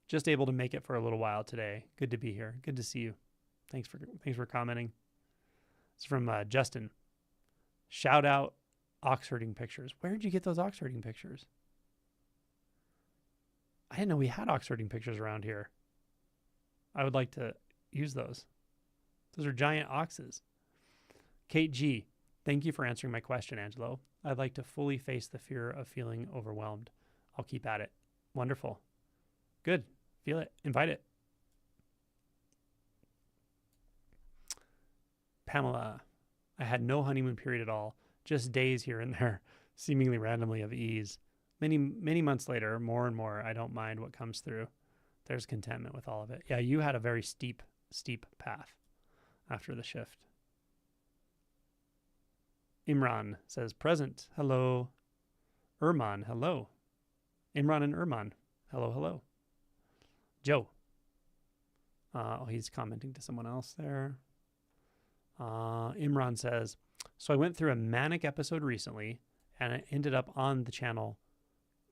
Just able to make it for a little while today. Good to be here. Good to see you. Thanks for commenting. It's from Justin. Shout out ox herding pictures. Where did you get those ox herding pictures? I didn't know we had ox herding pictures around here. I would like to use those. Those are giant oxes. Kate G. Thank you for answering my question, Angelo. I'd like to fully face the fear of feeling overwhelmed. I'll keep at it. Wonderful. Good. Feel it. Invite it. Pamela. I had no honeymoon period at all. Just days here and there, seemingly randomly of ease. Many months later, more and more, I don't mind what comes through. There's contentment with all of it. Yeah, you had a very steep path after the shift. Imran says, present. Hello. Erman, hello. Imran and Erman, hello. Joe. He's commenting to someone else there. Imran says, so I went through a manic episode recently and I ended up on the channel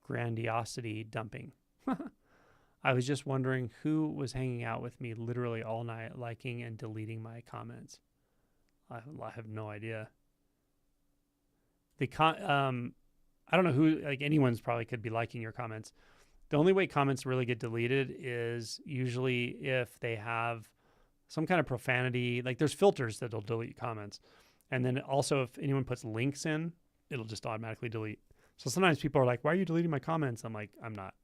Grandiosity Dumping. I was just wondering who was hanging out with me literally all night, liking and deleting my comments. I have no idea. I don't know who, like anyone's probably could be liking your comments. The only way comments really get deleted is usually if they have some kind of profanity. Like there's filters that'll delete comments. And then also if anyone puts links in, it'll just automatically delete. So sometimes people are like, why are you deleting my comments? I'm like, I'm not.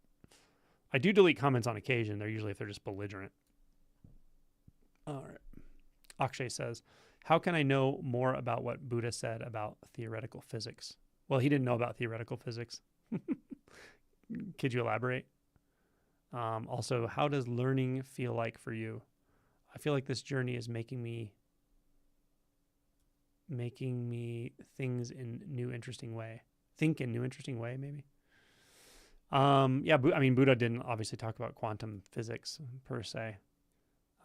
I do delete comments on occasion. They're usually if they're just belligerent. All right. Akshay says, how can I know more about what Buddha said about theoretical physics? Well, he didn't know about theoretical physics. Could you elaborate? Also, how does learning feel like for you? I feel like this journey is making me things in new, interesting way. Think in new, interesting way, maybe. Yeah, I mean, Buddha didn't obviously talk about quantum physics per se.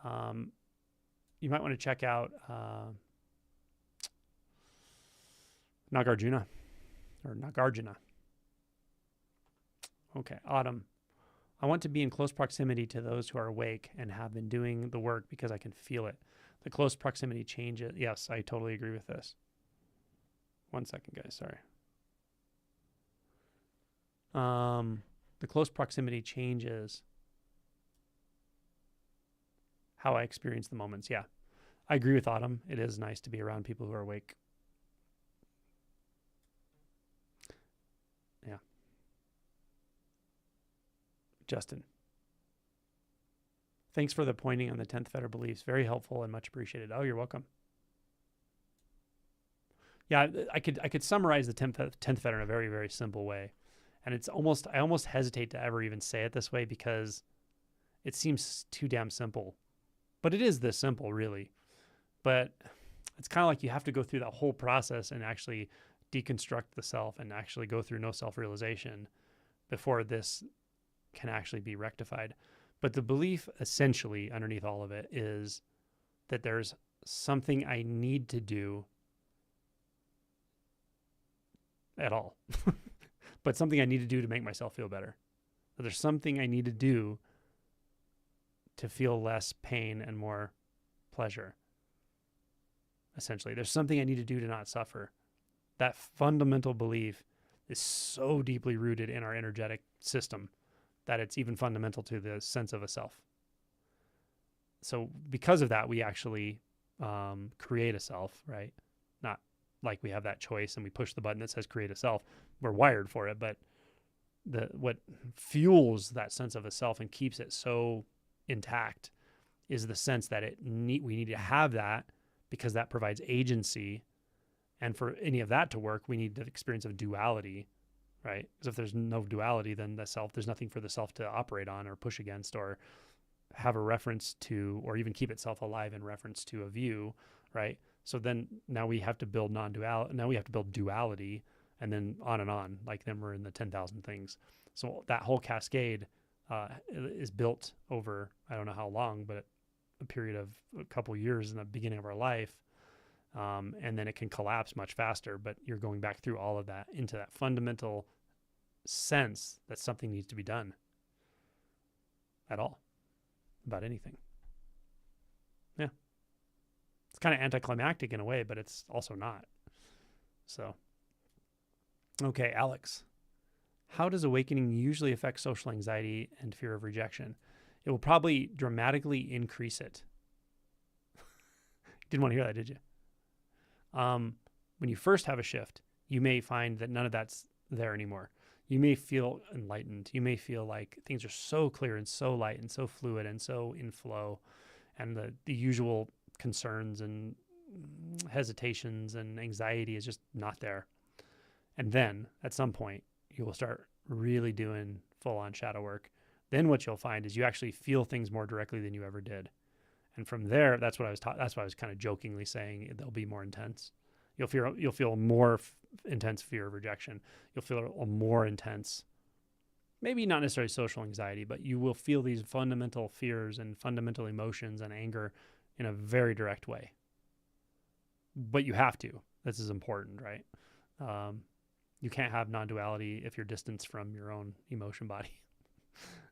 You might want to check out Nagarjuna. Okay, Autumn. I want to be in close proximity to those who are awake and have been doing the work because I can feel it. The close proximity changes. Yes, I totally agree with this. 1 second, guys. Sorry. The close proximity changes how I experience the moments. Yeah, I agree with Autumn. It is nice to be around people who are awake. Yeah. Justin. Thanks for the pointing on the 10th fetter beliefs. Very helpful and much appreciated. Oh, you're welcome. Yeah, I could summarize the 10th fetter in a very, very simple way. And I almost hesitate to ever even say it this way because it seems too damn simple. But it is this simple, really. But it's kind of like you have to go through that whole process and actually deconstruct the self and actually go through no self-realization before this can actually be rectified. But the belief essentially underneath all of it is that there's something I need to do at all, but something I need to do to make myself feel better. That there's something I need to do to feel less pain and more pleasure. Essentially, there's something I need to do to not suffer. That fundamental belief is so deeply rooted in our energetic system that it's even fundamental to the sense of a self. So because of that, we actually create a self, right? Not like we have that choice and we push the button that says create a self. We're wired for it, but what fuels that sense of a self and keeps it so intact is the sense that we need to have that because that provides agency. And for any of that to work, we need the experience of duality, right? Because if there's no duality, then there's nothing for the self to operate on or push against or have a reference to, or even keep itself alive in reference to a view, right? So then now we have to build non-duality. Now we have to build duality, and then on. Like then we're in the 10,000 things. So that whole cascade is built over, I don't know how long, but a period of a couple years in the beginning of our life. And then it can collapse much faster, but you're going back through all of that into that fundamental sense that something needs to be done at all about anything. Yeah. It's kind of anticlimactic in a way, but it's also not. So, okay, Alex, how does awakening usually affect social anxiety and fear of rejection? It will probably dramatically increase it. Didn't want to hear that, did you? When you first have a shift, you may find that none of that's there anymore. You may feel enlightened. You may feel like things are so clear and so light and so fluid and so in flow, and the usual concerns and hesitations and anxiety is just not there. And then at some point you will start really doing full on shadow work. Then what you'll find is you actually feel things more directly than you ever did. And from there, that's what I was taught. That's why I was kind of jokingly saying they'll be more intense. You'll feel more intense fear of rejection. You'll feel a more intense, maybe not necessarily social anxiety, but you will feel these fundamental fears and fundamental emotions and anger in a very direct way. but you have to. This is important, right? You can't have non-duality if you're distanced from your own emotion body.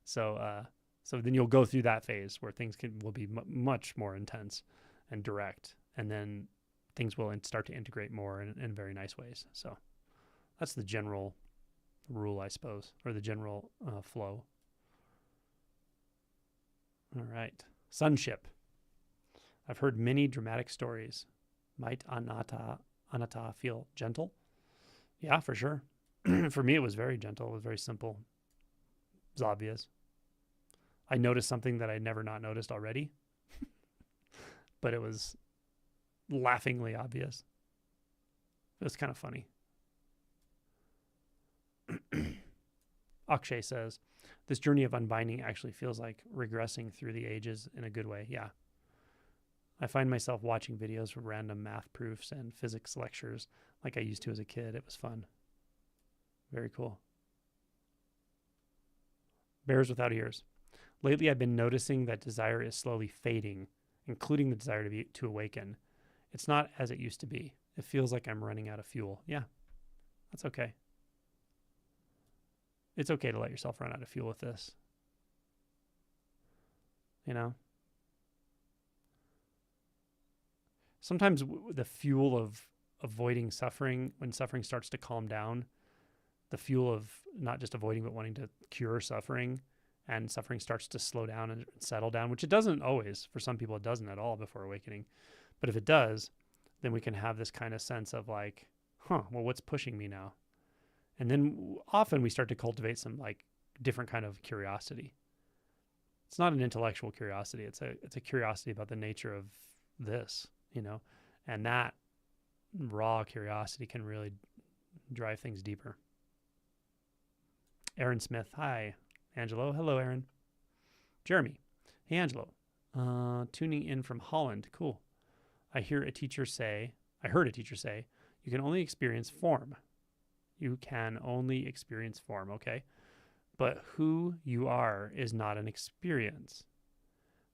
So then you'll go through that phase where things will be much more intense and direct, and then things will start to integrate more in very nice ways. So that's the general rule, I suppose, or the general flow. All right. Sonship. I've heard many dramatic stories. Might anatta feel gentle? Yeah, for sure. For me, it was very gentle. It was very simple. It was obvious. I noticed something that I never not noticed already, but it was laughingly obvious. It was kind of funny. Akshay says, this journey of unbinding actually feels like regressing through the ages in a good way. Yeah. I find myself watching videos from random math proofs and physics lectures like I used to as a kid. It was fun. Very cool. Bears without ears. Lately, I've been noticing that desire is slowly fading, including the desire to awaken. It's not as it used to be. It feels like I'm running out of fuel. Yeah, that's okay. It's okay to let yourself run out of fuel with this. You know? Sometimes the fuel of avoiding suffering, when suffering starts to calm down, the fuel of not just avoiding but wanting to cure suffering, and suffering starts to slow down and settle down, which it doesn't always. For some people, it doesn't at all before awakening. But if it does, then we can have this kind of sense of like, well, what's pushing me now? And then often we start to cultivate some like different kind of curiosity. It's not an intellectual curiosity. It's a curiosity about the nature of this, you know, and that raw curiosity can really drive things deeper. Aaron Smith. Hi, Angelo. Hello, Aaron. Jeremy. Hey, Angelo. Tuning in from Holland. Cool. I heard a teacher say, you can only experience form. You can only experience form, okay? But who you are is not an experience.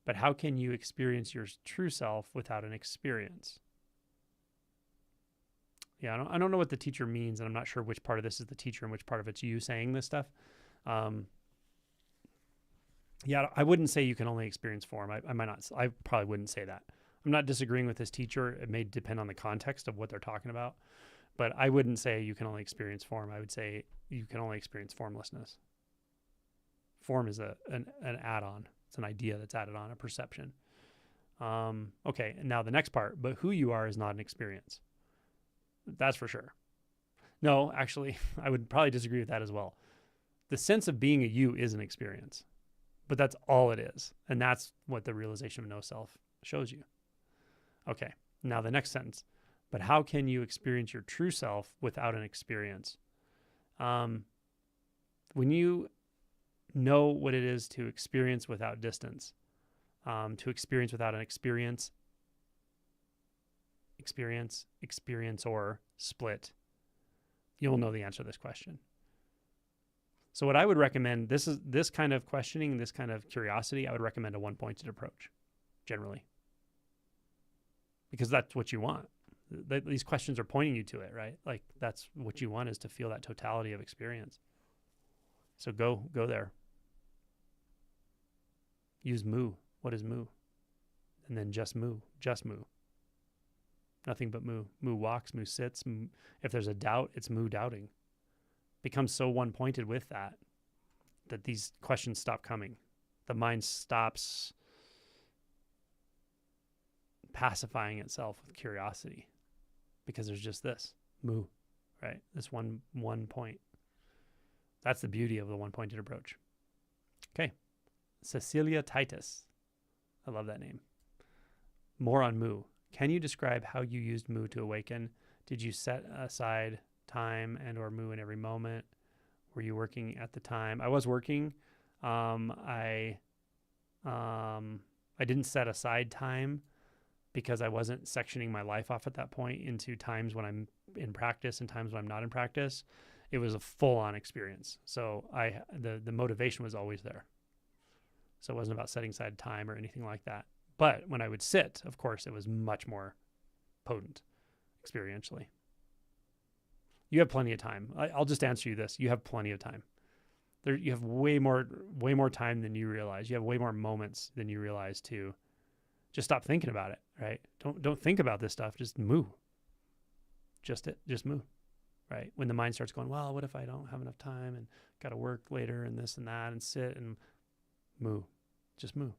But how can you experience your true self without an experience? Yeah, I don't know what the teacher means, and I'm not sure which part of this is the teacher and which part of it's you saying this stuff. Yeah, I wouldn't say you can only experience form. I probably wouldn't say that. I'm not disagreeing with this teacher. It may depend on the context of what they're talking about. But I wouldn't say you can only experience form. I would say you can only experience formlessness. Form is an add-on. It's an idea that's added on, a perception. Okay, and now the next part, but who you are is not an experience. That's for sure. No, actually, I would probably disagree with that as well. The sense of being a you is an experience, but that's all it is. And that's what the realization of no self shows you. Okay, now the next sentence. But how can you experience your true self without an experience? When you know what it is to experience without distance, to experience without an experience, or split, you'll know the answer to this question. So what I would recommend, this kind of questioning, this kind of curiosity, I would recommend a one-pointed approach, generally. Because that's what you want. These questions are pointing you to it, right? Like that's what you want, is to feel that totality of experience. So go there. Use mu. What is mu? And then just mu. Nothing but mu. Mu walks, mu sits. If there's a doubt, it's mu doubting. Become so one-pointed with that these questions stop coming. The mind stops pacifying itself with curiosity, because there's just this mu, right? This one point. That's the beauty of the one-pointed approach. Okay. Cecilia Titus. I love that name. More on mu. Can you describe how you used mu to awaken? Did you set aside time and or mu in every moment? Were you working at the time? I was working. I didn't set aside time because I wasn't sectioning my life off at that point into times when I'm in practice and times when I'm not in practice. It was a full-on experience. So the motivation was always there. So it wasn't about setting aside time or anything like that. But when I would sit, of course, it was much more potent. experientially. You have plenty of time. I'll just answer you this. You have plenty of time. You have way more time than you realize. You have way more moments than you realize to just stop thinking about it, right? Don't think about this stuff. Just move. Just move, right? When the mind starts going, well, what if I don't have enough time and got to work later and this and that, and sit and move. Just move.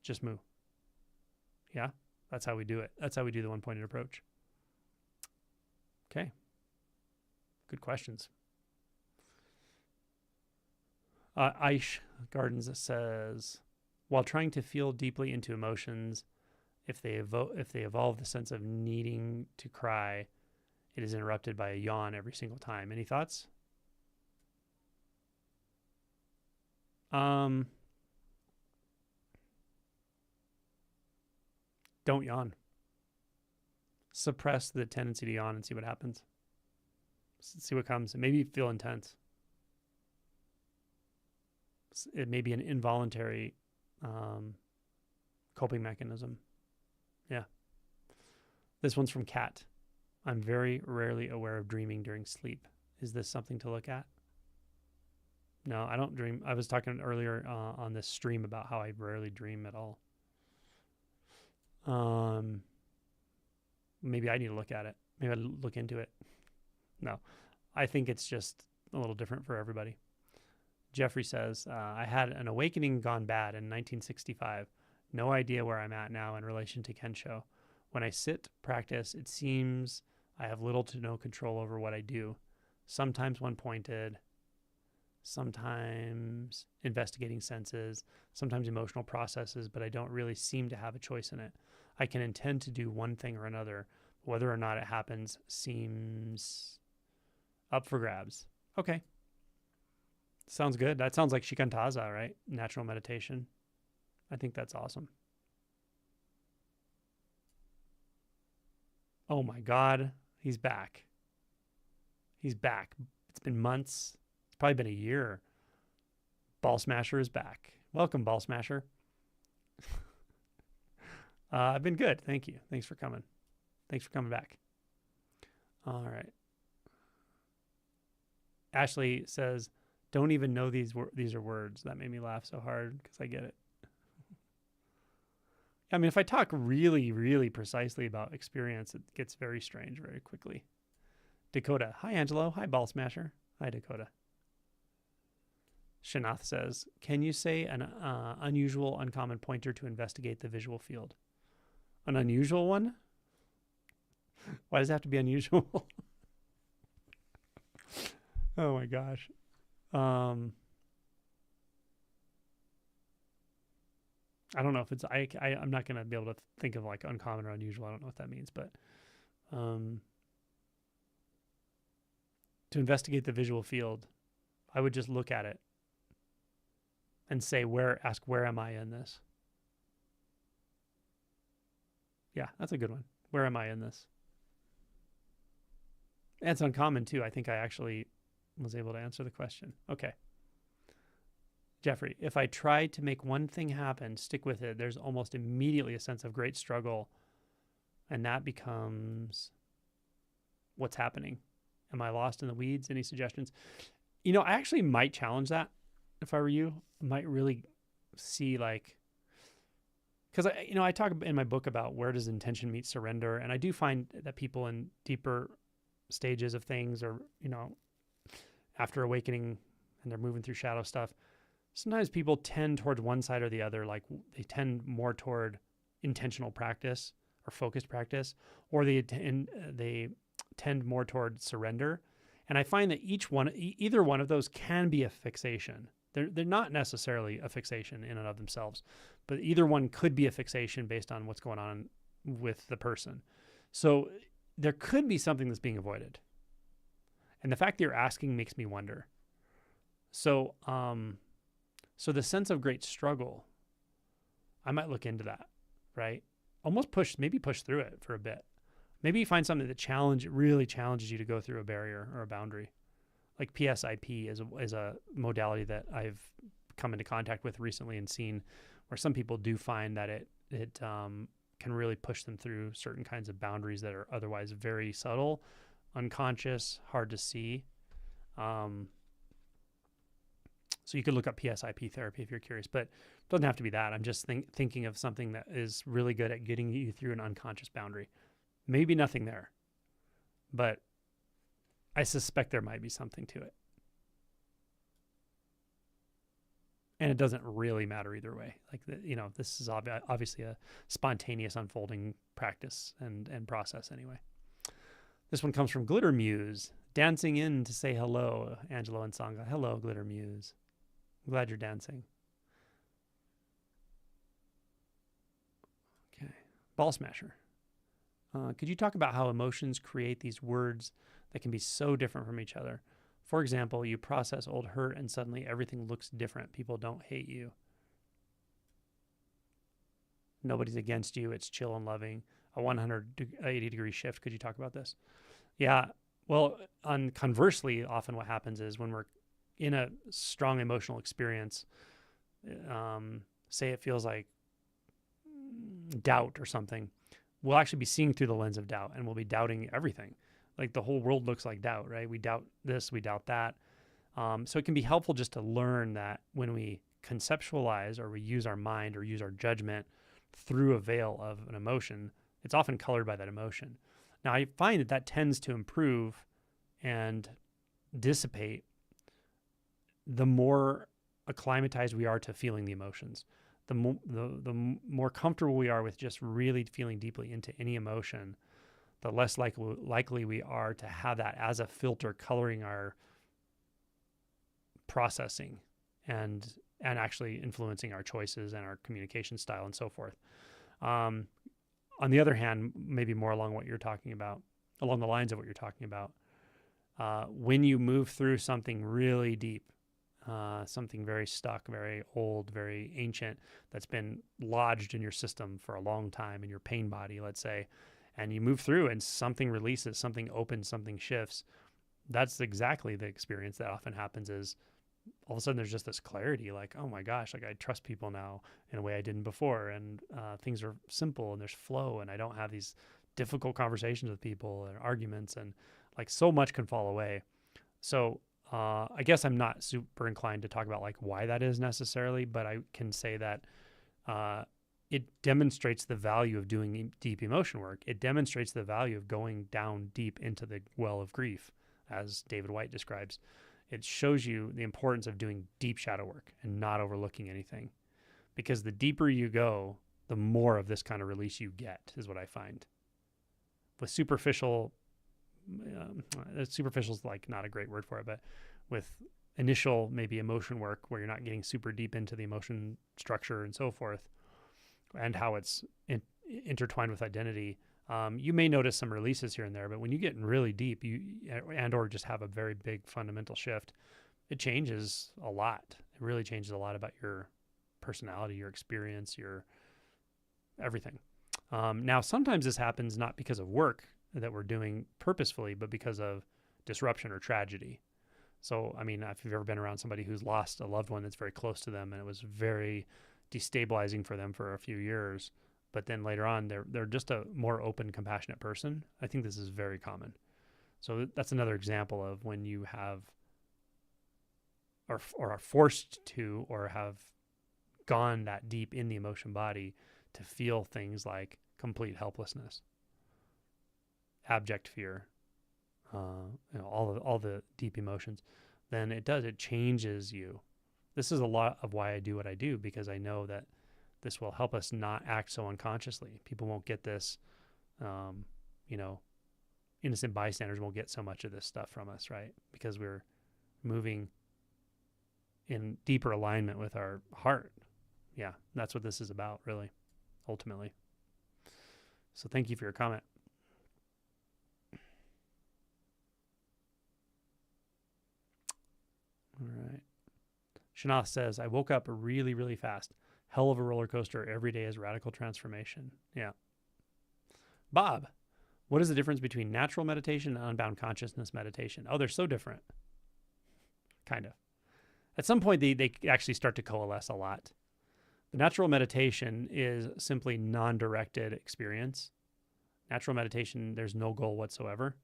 Just move. Yeah, that's how we do it. That's how we do the one-pointed approach. Okay. Good questions. Aish Gardens says, while trying to feel deeply into emotions, if they evolve the sense of needing to cry, it is interrupted by a yawn every single time. Any thoughts? Don't yawn. Suppress the tendency to yawn and see what happens. See what comes. It maybe feel intense. It may be an involuntary coping mechanism. Yeah. This one's from Kat. I'm very rarely aware of dreaming during sleep. Is this something to look at? No, I don't dream. I was talking earlier on this stream about how I rarely dream at all. Maybe I need to look at it. Maybe I look into it. No, I think it's just a little different for everybody. Jeffrey says, I had an awakening gone bad in 1965. No idea where I'm at now in relation to Kensho. When I sit, practice, it seems I have little to no control over what I do. Sometimes one-pointed, sometimes investigating senses, sometimes emotional processes, but I don't really seem to have a choice in it. I can intend to do one thing or another. Whether or not it happens seems up for grabs. Okay. Sounds good. That sounds like shikantaza, right? Natural meditation. I think that's awesome. Oh my God. He's back. He's back. It's been months. It's probably been a year. Ball Smasher is back. Welcome, Ball Smasher. I've been good. Thank you. Thanks for coming. Thanks for coming back. All right. Ashley says, don't even know these are words. That made me laugh so hard because I get it. I mean, if I talk really, really precisely about experience, it gets very strange very quickly. Dakota. Hi, Angelo. Hi, Ball Smasher. Hi, Dakota. Shanath says, can you say an unusual, uncommon pointer to investigate the visual field? An unusual one? Why does it have to be unusual? Oh my gosh. I don't know if it's, I'm not going to be able to think of like uncommon or unusual. I don't know what that means, but to investigate the visual field, I would just look at it and say, ask, where am I in this? Yeah, that's a good one. Where am I in this? And it's uncommon too. I think I actually was able to answer the question. Okay. Jeffrey, if I try to make one thing happen, stick with it, there's almost immediately a sense of great struggle, and that becomes what's happening. Am I lost in the weeds? Any suggestions? You know, I actually might challenge that if I were you. I might really see like, because I talk in my book about where does intention meet surrender, and I do find that people in deeper stages of things, or after awakening and they're moving through shadow stuff, sometimes people tend towards one side or the other. Like they tend more toward intentional practice or focused practice, or they tend more toward surrender. And I find that either one of those can be a fixation. They're not necessarily a fixation in and of themselves, but either one could be a fixation based on what's going on with the person. So there could be something that's being avoided. And the fact that you're asking makes me wonder. So, so the sense of great struggle, I might look into that, right? Almost maybe push through it for a bit. Maybe you find something that really challenges you to go through a barrier or a boundary. Like PSIP is a modality that I've come into contact with recently and seen where some people do find that it kind can really push them through certain kinds of boundaries that are otherwise very subtle, unconscious, hard to see. So you could look up PSIP therapy if you're curious, but it doesn't have to be that. I'm just thinking of something that is really good at getting you through an unconscious boundary. Maybe nothing there, but I suspect there might be something to it. And it doesn't really matter either way. Like, this is obviously a spontaneous unfolding practice and process anyway. This one comes from Glitter Muse. Dancing in to say hello, Angelo and Sangha. Hello, Glitter Muse. I'm glad you're dancing. Okay. Ball Smasher. Could you talk about how emotions create these words that can be so different from each other? For example, you process old hurt and suddenly everything looks different. People don't hate you. Nobody's against you. It's chill and loving. A 180 degree shift. Could you talk about this? Yeah. Well, conversely, often what happens is when we're in a strong emotional experience, say it feels like doubt or something, we'll actually be seeing through the lens of doubt, and we'll be doubting everything. Like the whole world looks like doubt, right? We doubt this, we doubt that. So it can be helpful just to learn that when we conceptualize or we use our mind or use our judgment through a veil of an emotion, it's often colored by that emotion. Now, I find that tends to improve and dissipate the more acclimatized we are to feeling the emotions. The more comfortable we are with just really feeling deeply into any emotion, the less likely we are to have that as a filter coloring our processing and actually influencing our choices and our communication style and so forth. On the other hand, maybe more along what you're talking about, along the lines of what you're talking about, when you move through something really deep, something very stuck, very old, very ancient, that's been lodged in your system for a long time in your pain body, let's say, and you move through and something releases, something opens, something shifts, that's exactly the experience that often happens. Is all of a sudden there's just this clarity, like, oh my gosh, like I trust people now in a way I didn't before, and things are simple and there's flow, and I don't have these difficult conversations with people and arguments, and like so much can fall away. So I guess I'm not super inclined to talk about like why that is necessarily, but I can say that it demonstrates the value of doing deep emotion work. It demonstrates the value of going down deep into the well of grief, as David White describes. It shows you the importance of doing deep shadow work and not overlooking anything, because the deeper you go, the more of this kind of release you get, is what I find. With superficial is like not a great word for it, but with initial maybe emotion work where you're not getting super deep into the emotion structure and so forth, and how it's intertwined with identity, you may notice some releases here and there, but when you get really deep, or just have a very big fundamental shift, it changes a lot. It really changes a lot about your personality, your experience, your everything. Now, sometimes this happens not because of work that we're doing purposefully, but because of disruption or tragedy. So, I mean, if you've ever been around somebody who's lost a loved one that's very close to them, and it was very destabilizing for them for a few years, but then later on they're just a more open, compassionate person, I think this is very common. So that's another example of when you have or are forced to, or have gone that deep in the emotion body to feel things like complete helplessness, abject fear, all the deep emotions, then it changes you. This is a lot of why I do what I do, because I know that this will help us not act so unconsciously. People won't get this, innocent bystanders won't get so much of this stuff from us, right? Because we're moving in deeper alignment with our heart. Yeah, that's what this is about, really, ultimately. So thank you for your comment. All right. Shanath says, I woke up really, really fast. Hell of a roller coaster. Every day is radical transformation. Yeah. Bob, what is the difference between natural meditation and unbound consciousness meditation? Oh, they're so different. Kind of. At some point, they actually start to coalesce a lot. The natural meditation is simply non-directed experience. Natural meditation, there's no goal whatsoever.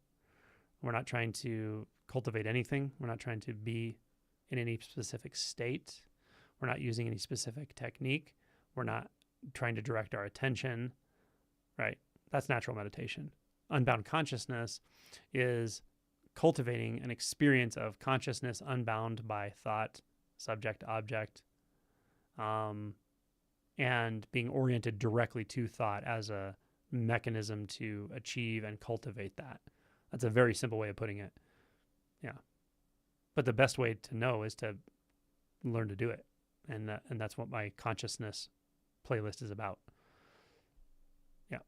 We're not trying to cultivate anything. We're not trying to be in any specific state. We're not using any specific technique. We're not trying to direct our attention, right? That's natural meditation. Unbound consciousness is cultivating an experience of consciousness unbound by thought, subject, object, and being oriented directly to thought as a mechanism to achieve and cultivate that. That's a very simple way of putting it. Yeah. But the best way to know is to learn to do it. And that's what my consciousness playlist is about. Yeah.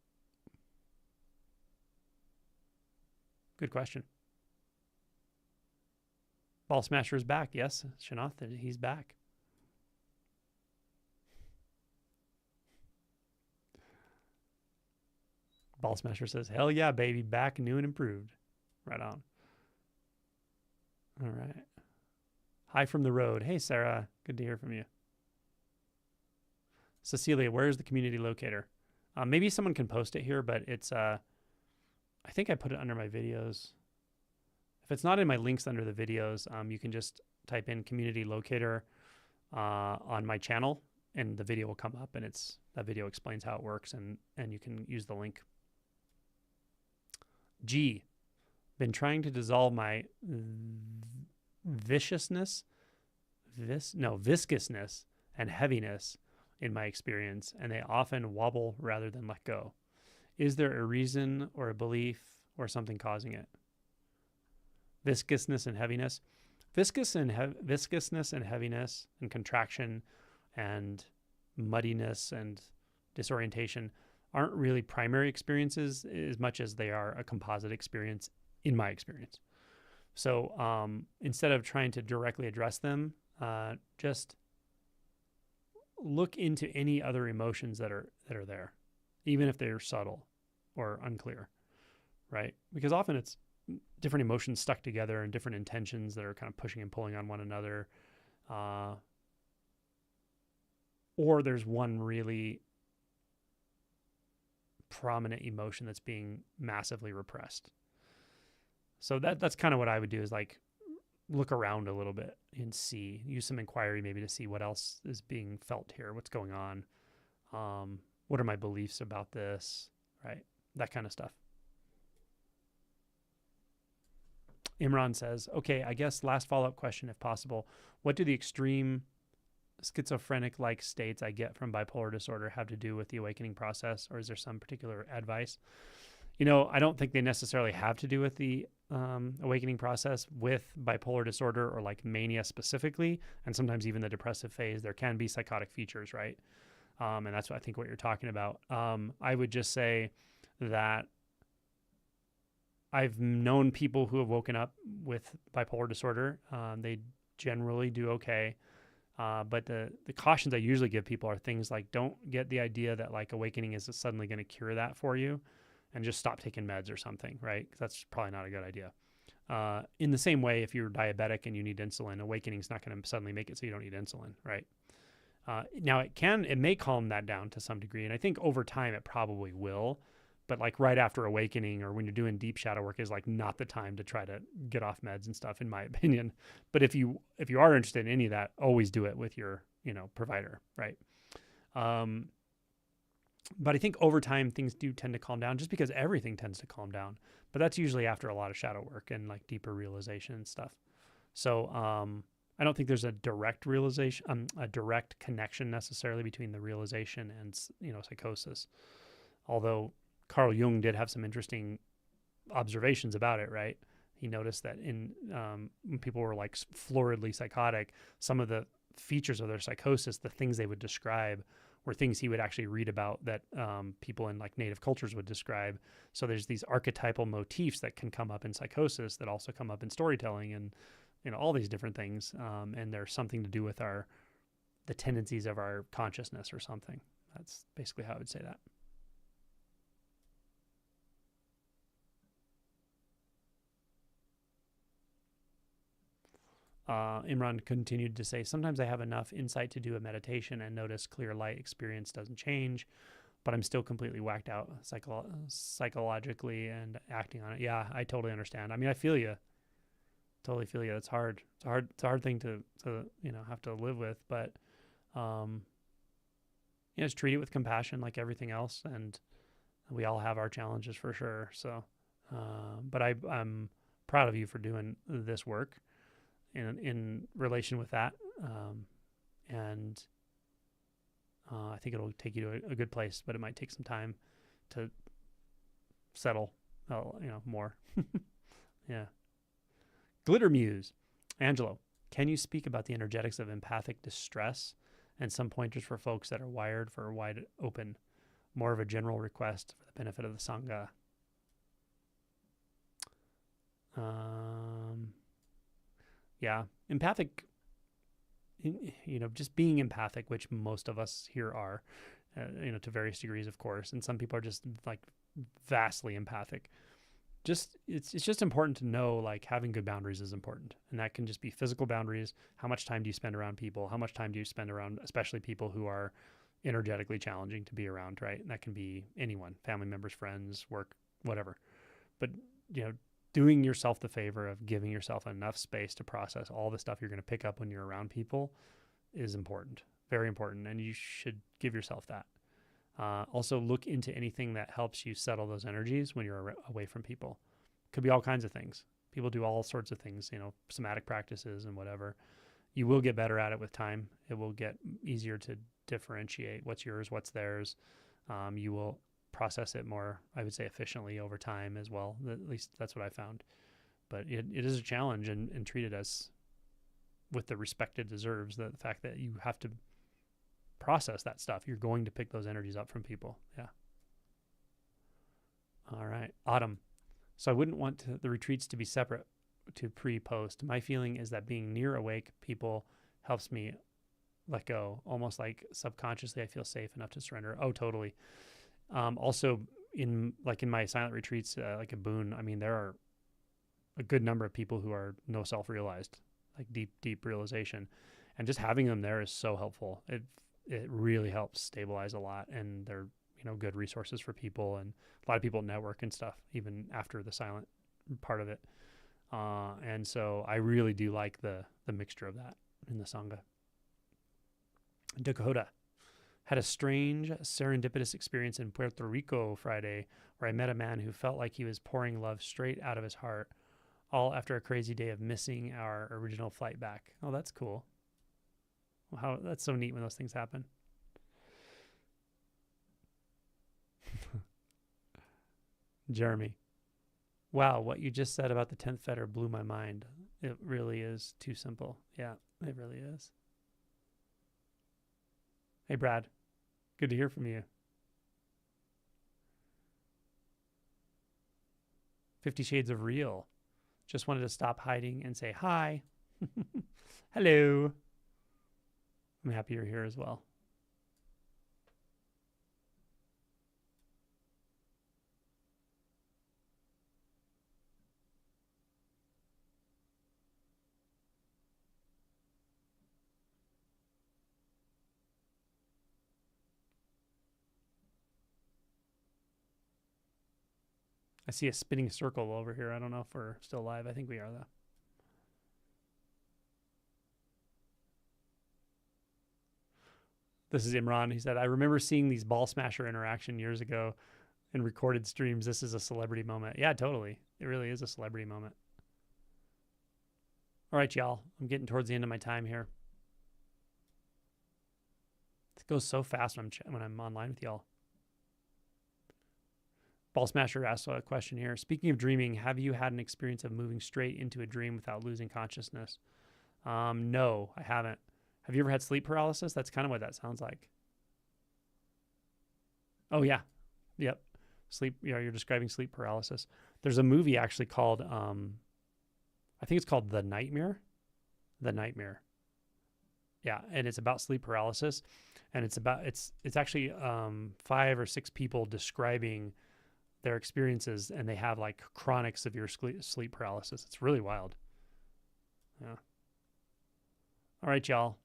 Good question. Ball Smasher is back. Yes, Shanath, he's back. Ball Smasher says, hell yeah, baby, back new and improved. Right on. All right. Hi from the road. Hey, Sarah. Good to hear from you. Cecilia, where's the community locator? Maybe someone can post it here, but it's, I think I put it under my videos. If it's not in my links under the videos, you can just type in community locator on my channel and the video will come up, and that video explains how it works, and you can use the link. G, been trying to dissolve my viscousness and heaviness in my experience, and they often wobble rather than let go. Is there a reason or a belief or something causing it? Viscousness and heaviness. Viscousness and heaviness and contraction and muddiness and disorientation aren't really primary experiences as much as they are a composite experience in my experience. So instead of trying to directly address them, just look into any other emotions that are there, even if they're subtle or unclear, right? Because often it's different emotions stuck together and different intentions that are kind of pushing and pulling on one another. Or there's one really prominent emotion that's being massively repressed. So that's kind of what I would do, is like look around a little bit and use some inquiry maybe to see what else is being felt here. What's going on? What are my beliefs about this? Right? That kind of stuff. Imran says, okay, I guess last follow-up question, if possible. What do the extreme schizophrenic-like states I get from bipolar disorder have to do with the awakening process, or is there some particular advice? I don't think they necessarily have to do with the awakening process with bipolar disorder or like mania specifically, and sometimes even the depressive phase. There can be psychotic features, right? And that's what I think what you're talking about. I would just say that I've known people who have woken up with bipolar disorder. They generally do okay. But the cautions I usually give people are things like, don't get the idea that like awakening is suddenly going to cure that for you, and just stop taking meds or something, right? That's probably not a good idea. In the same way, if you're diabetic and you need insulin, awakening is not going to suddenly make it so you don't need insulin, right? Now it may calm that down to some degree, and I think over time it probably will. But like right after awakening or when you're doing deep shadow work is like not the time to try to get off meds and stuff, in my opinion. But if you are interested in any of that, always do it with your provider, right? But I think over time things do tend to calm down, just because everything tends to calm down. But that's usually after a lot of shadow work and like deeper realization and stuff. So I don't think there's a direct realization, a direct connection necessarily between the realization and psychosis. Although Carl Jung did have some interesting observations about it, right? He noticed that when people were like floridly psychotic, some of the features of their psychosis, the things they would describe, were things he would actually read about that people in like native cultures would describe. So there's these archetypal motifs that can come up in psychosis that also come up in storytelling and all these different things. And there's something to do with the tendencies of our consciousness or something. That's basically how I would say that. Imran continued to say, sometimes I have enough insight to do a meditation and notice clear light experience doesn't change, but I'm still completely whacked out psychologically and acting on it. Yeah, I totally understand. I mean, I feel you. Totally feel you. It's hard. It's a hard thing to have to live with, but just treat it with compassion like everything else, and we all have our challenges for sure. So, but I'm proud of you for doing this work in relation with that, and I think it'll take you to a good place, but it might take some time to settle, more. Yeah. Glitter Muse. Angelo, can you speak about the energetics of empathic distress and some pointers for folks that are wired for wide open? More of a general request for the benefit of the Sangha. Yeah, empathic, just being empathic, which most of us here are, to various degrees, of course. And some people are just like vastly empathic. It's just important to know, like, having good boundaries is important. And that can just be physical boundaries. How much time do you spend around people? How much time do you spend around, especially people who are energetically challenging to be around, right? And that can be anyone, family members, friends, work, whatever. But, doing yourself the favor of giving yourself enough space to process all the stuff you're going to pick up when you're around people is important, very important. And you should give yourself that. Also look into anything that helps you settle those energies when you're away from people. Could be all kinds of things. People do all sorts of things, somatic practices and whatever. You will get better at it with time. It will get easier to differentiate what's yours, what's theirs. You will process it more, I would say, efficiently over time as well. At least that's what I found. But it is a challenge, and treat it as with the respect it deserves. The fact that you have to process that stuff. You're going to pick those energies up from people. Yeah. All right. Autumn. So I wouldn't want the retreats to be separate to pre-post. My feeling is that being near awake people helps me let go. Almost like subconsciously I feel safe enough to surrender. Oh, totally. Also in my silent retreats, like a boon, I mean, there are a good number of people who are no self-realized, like deep realization. And just having them there is so helpful. It really helps stabilize a lot, and they're, good resources for people, and a lot of people network and stuff, even after the silent part of it. And so I really do like the mixture of that in the Sangha. Dakota had a strange serendipitous experience in Puerto Rico Friday, where I met a man who felt like he was pouring love straight out of his heart, all after a crazy day of missing our original flight back. Oh, that's cool. Wow, that's so neat when those things happen. Jeremy. Wow, what you just said about the 10th fetter blew my mind. It really is too simple. Yeah, it really is. Hey, Brad. Good to hear from you. 50 Shades of Real. Just wanted to stop hiding and say hi. Hello. I'm happy you're here as well. I see a spinning circle over here. I don't know if we're still live. I think we are, though. This is Imran. He said, I remember seeing these ball smasher interaction years ago in recorded streams. This is a celebrity moment. Yeah, totally. It really is a celebrity moment. All right, y'all. I'm getting towards the end of my time here. It goes so fast when I'm online with y'all. Ball Smasher asked a question here. Speaking of dreaming, have you had an experience of moving straight into a dream without losing consciousness? No, I haven't. Have you ever had sleep paralysis? That's kind of what that sounds like. Oh, yeah. Yep. Sleep. Yeah, you're describing sleep paralysis. There's a movie actually called, I think it's called The Nightmare. The Nightmare. Yeah, and it's about sleep paralysis. And it's actually 5 or 6 people describing their experiences, and they have like chronic severe sleep paralysis. It's really wild. Yeah. All right, y'all.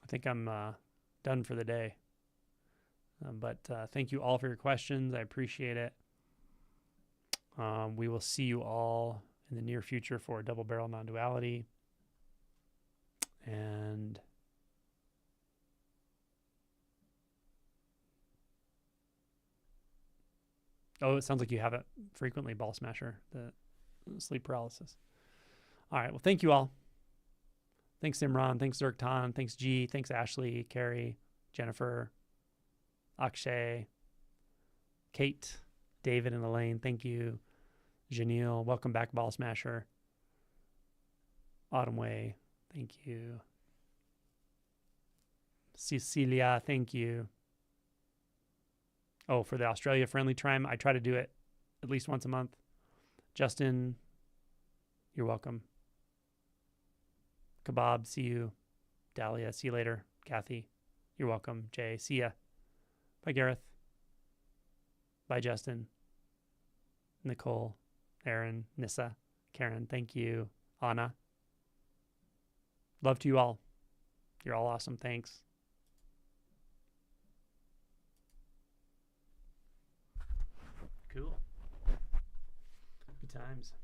I think I'm done for the day. But thank you all for your questions. I appreciate it. We will see you all in the near future for Double Barrel Non-Duality. And oh, it sounds like you have it frequently, Ball Smasher, the sleep paralysis. All right. Well, thank you all. Thanks, Imran. Thanks, Zirktan. Thanks, G. Thanks, Ashley, Carrie, Jennifer, Akshay, Kate, David, and Elaine. Thank you. Janelle, welcome back, Ball Smasher. Autumn Way, thank you. Cecilia, thank you. Oh, for the Australia friendly trim, I try to do it at least once a month. Justin, you're welcome. Kebab, see you. Dahlia, see you later. Kathy, you're welcome. Jay, see ya. Bye, Gareth. Bye, Justin. Nicole, Aaron, Nissa, Karen, thank you. Anna. Love to you all. You're all awesome. Thanks. Cool. Good times.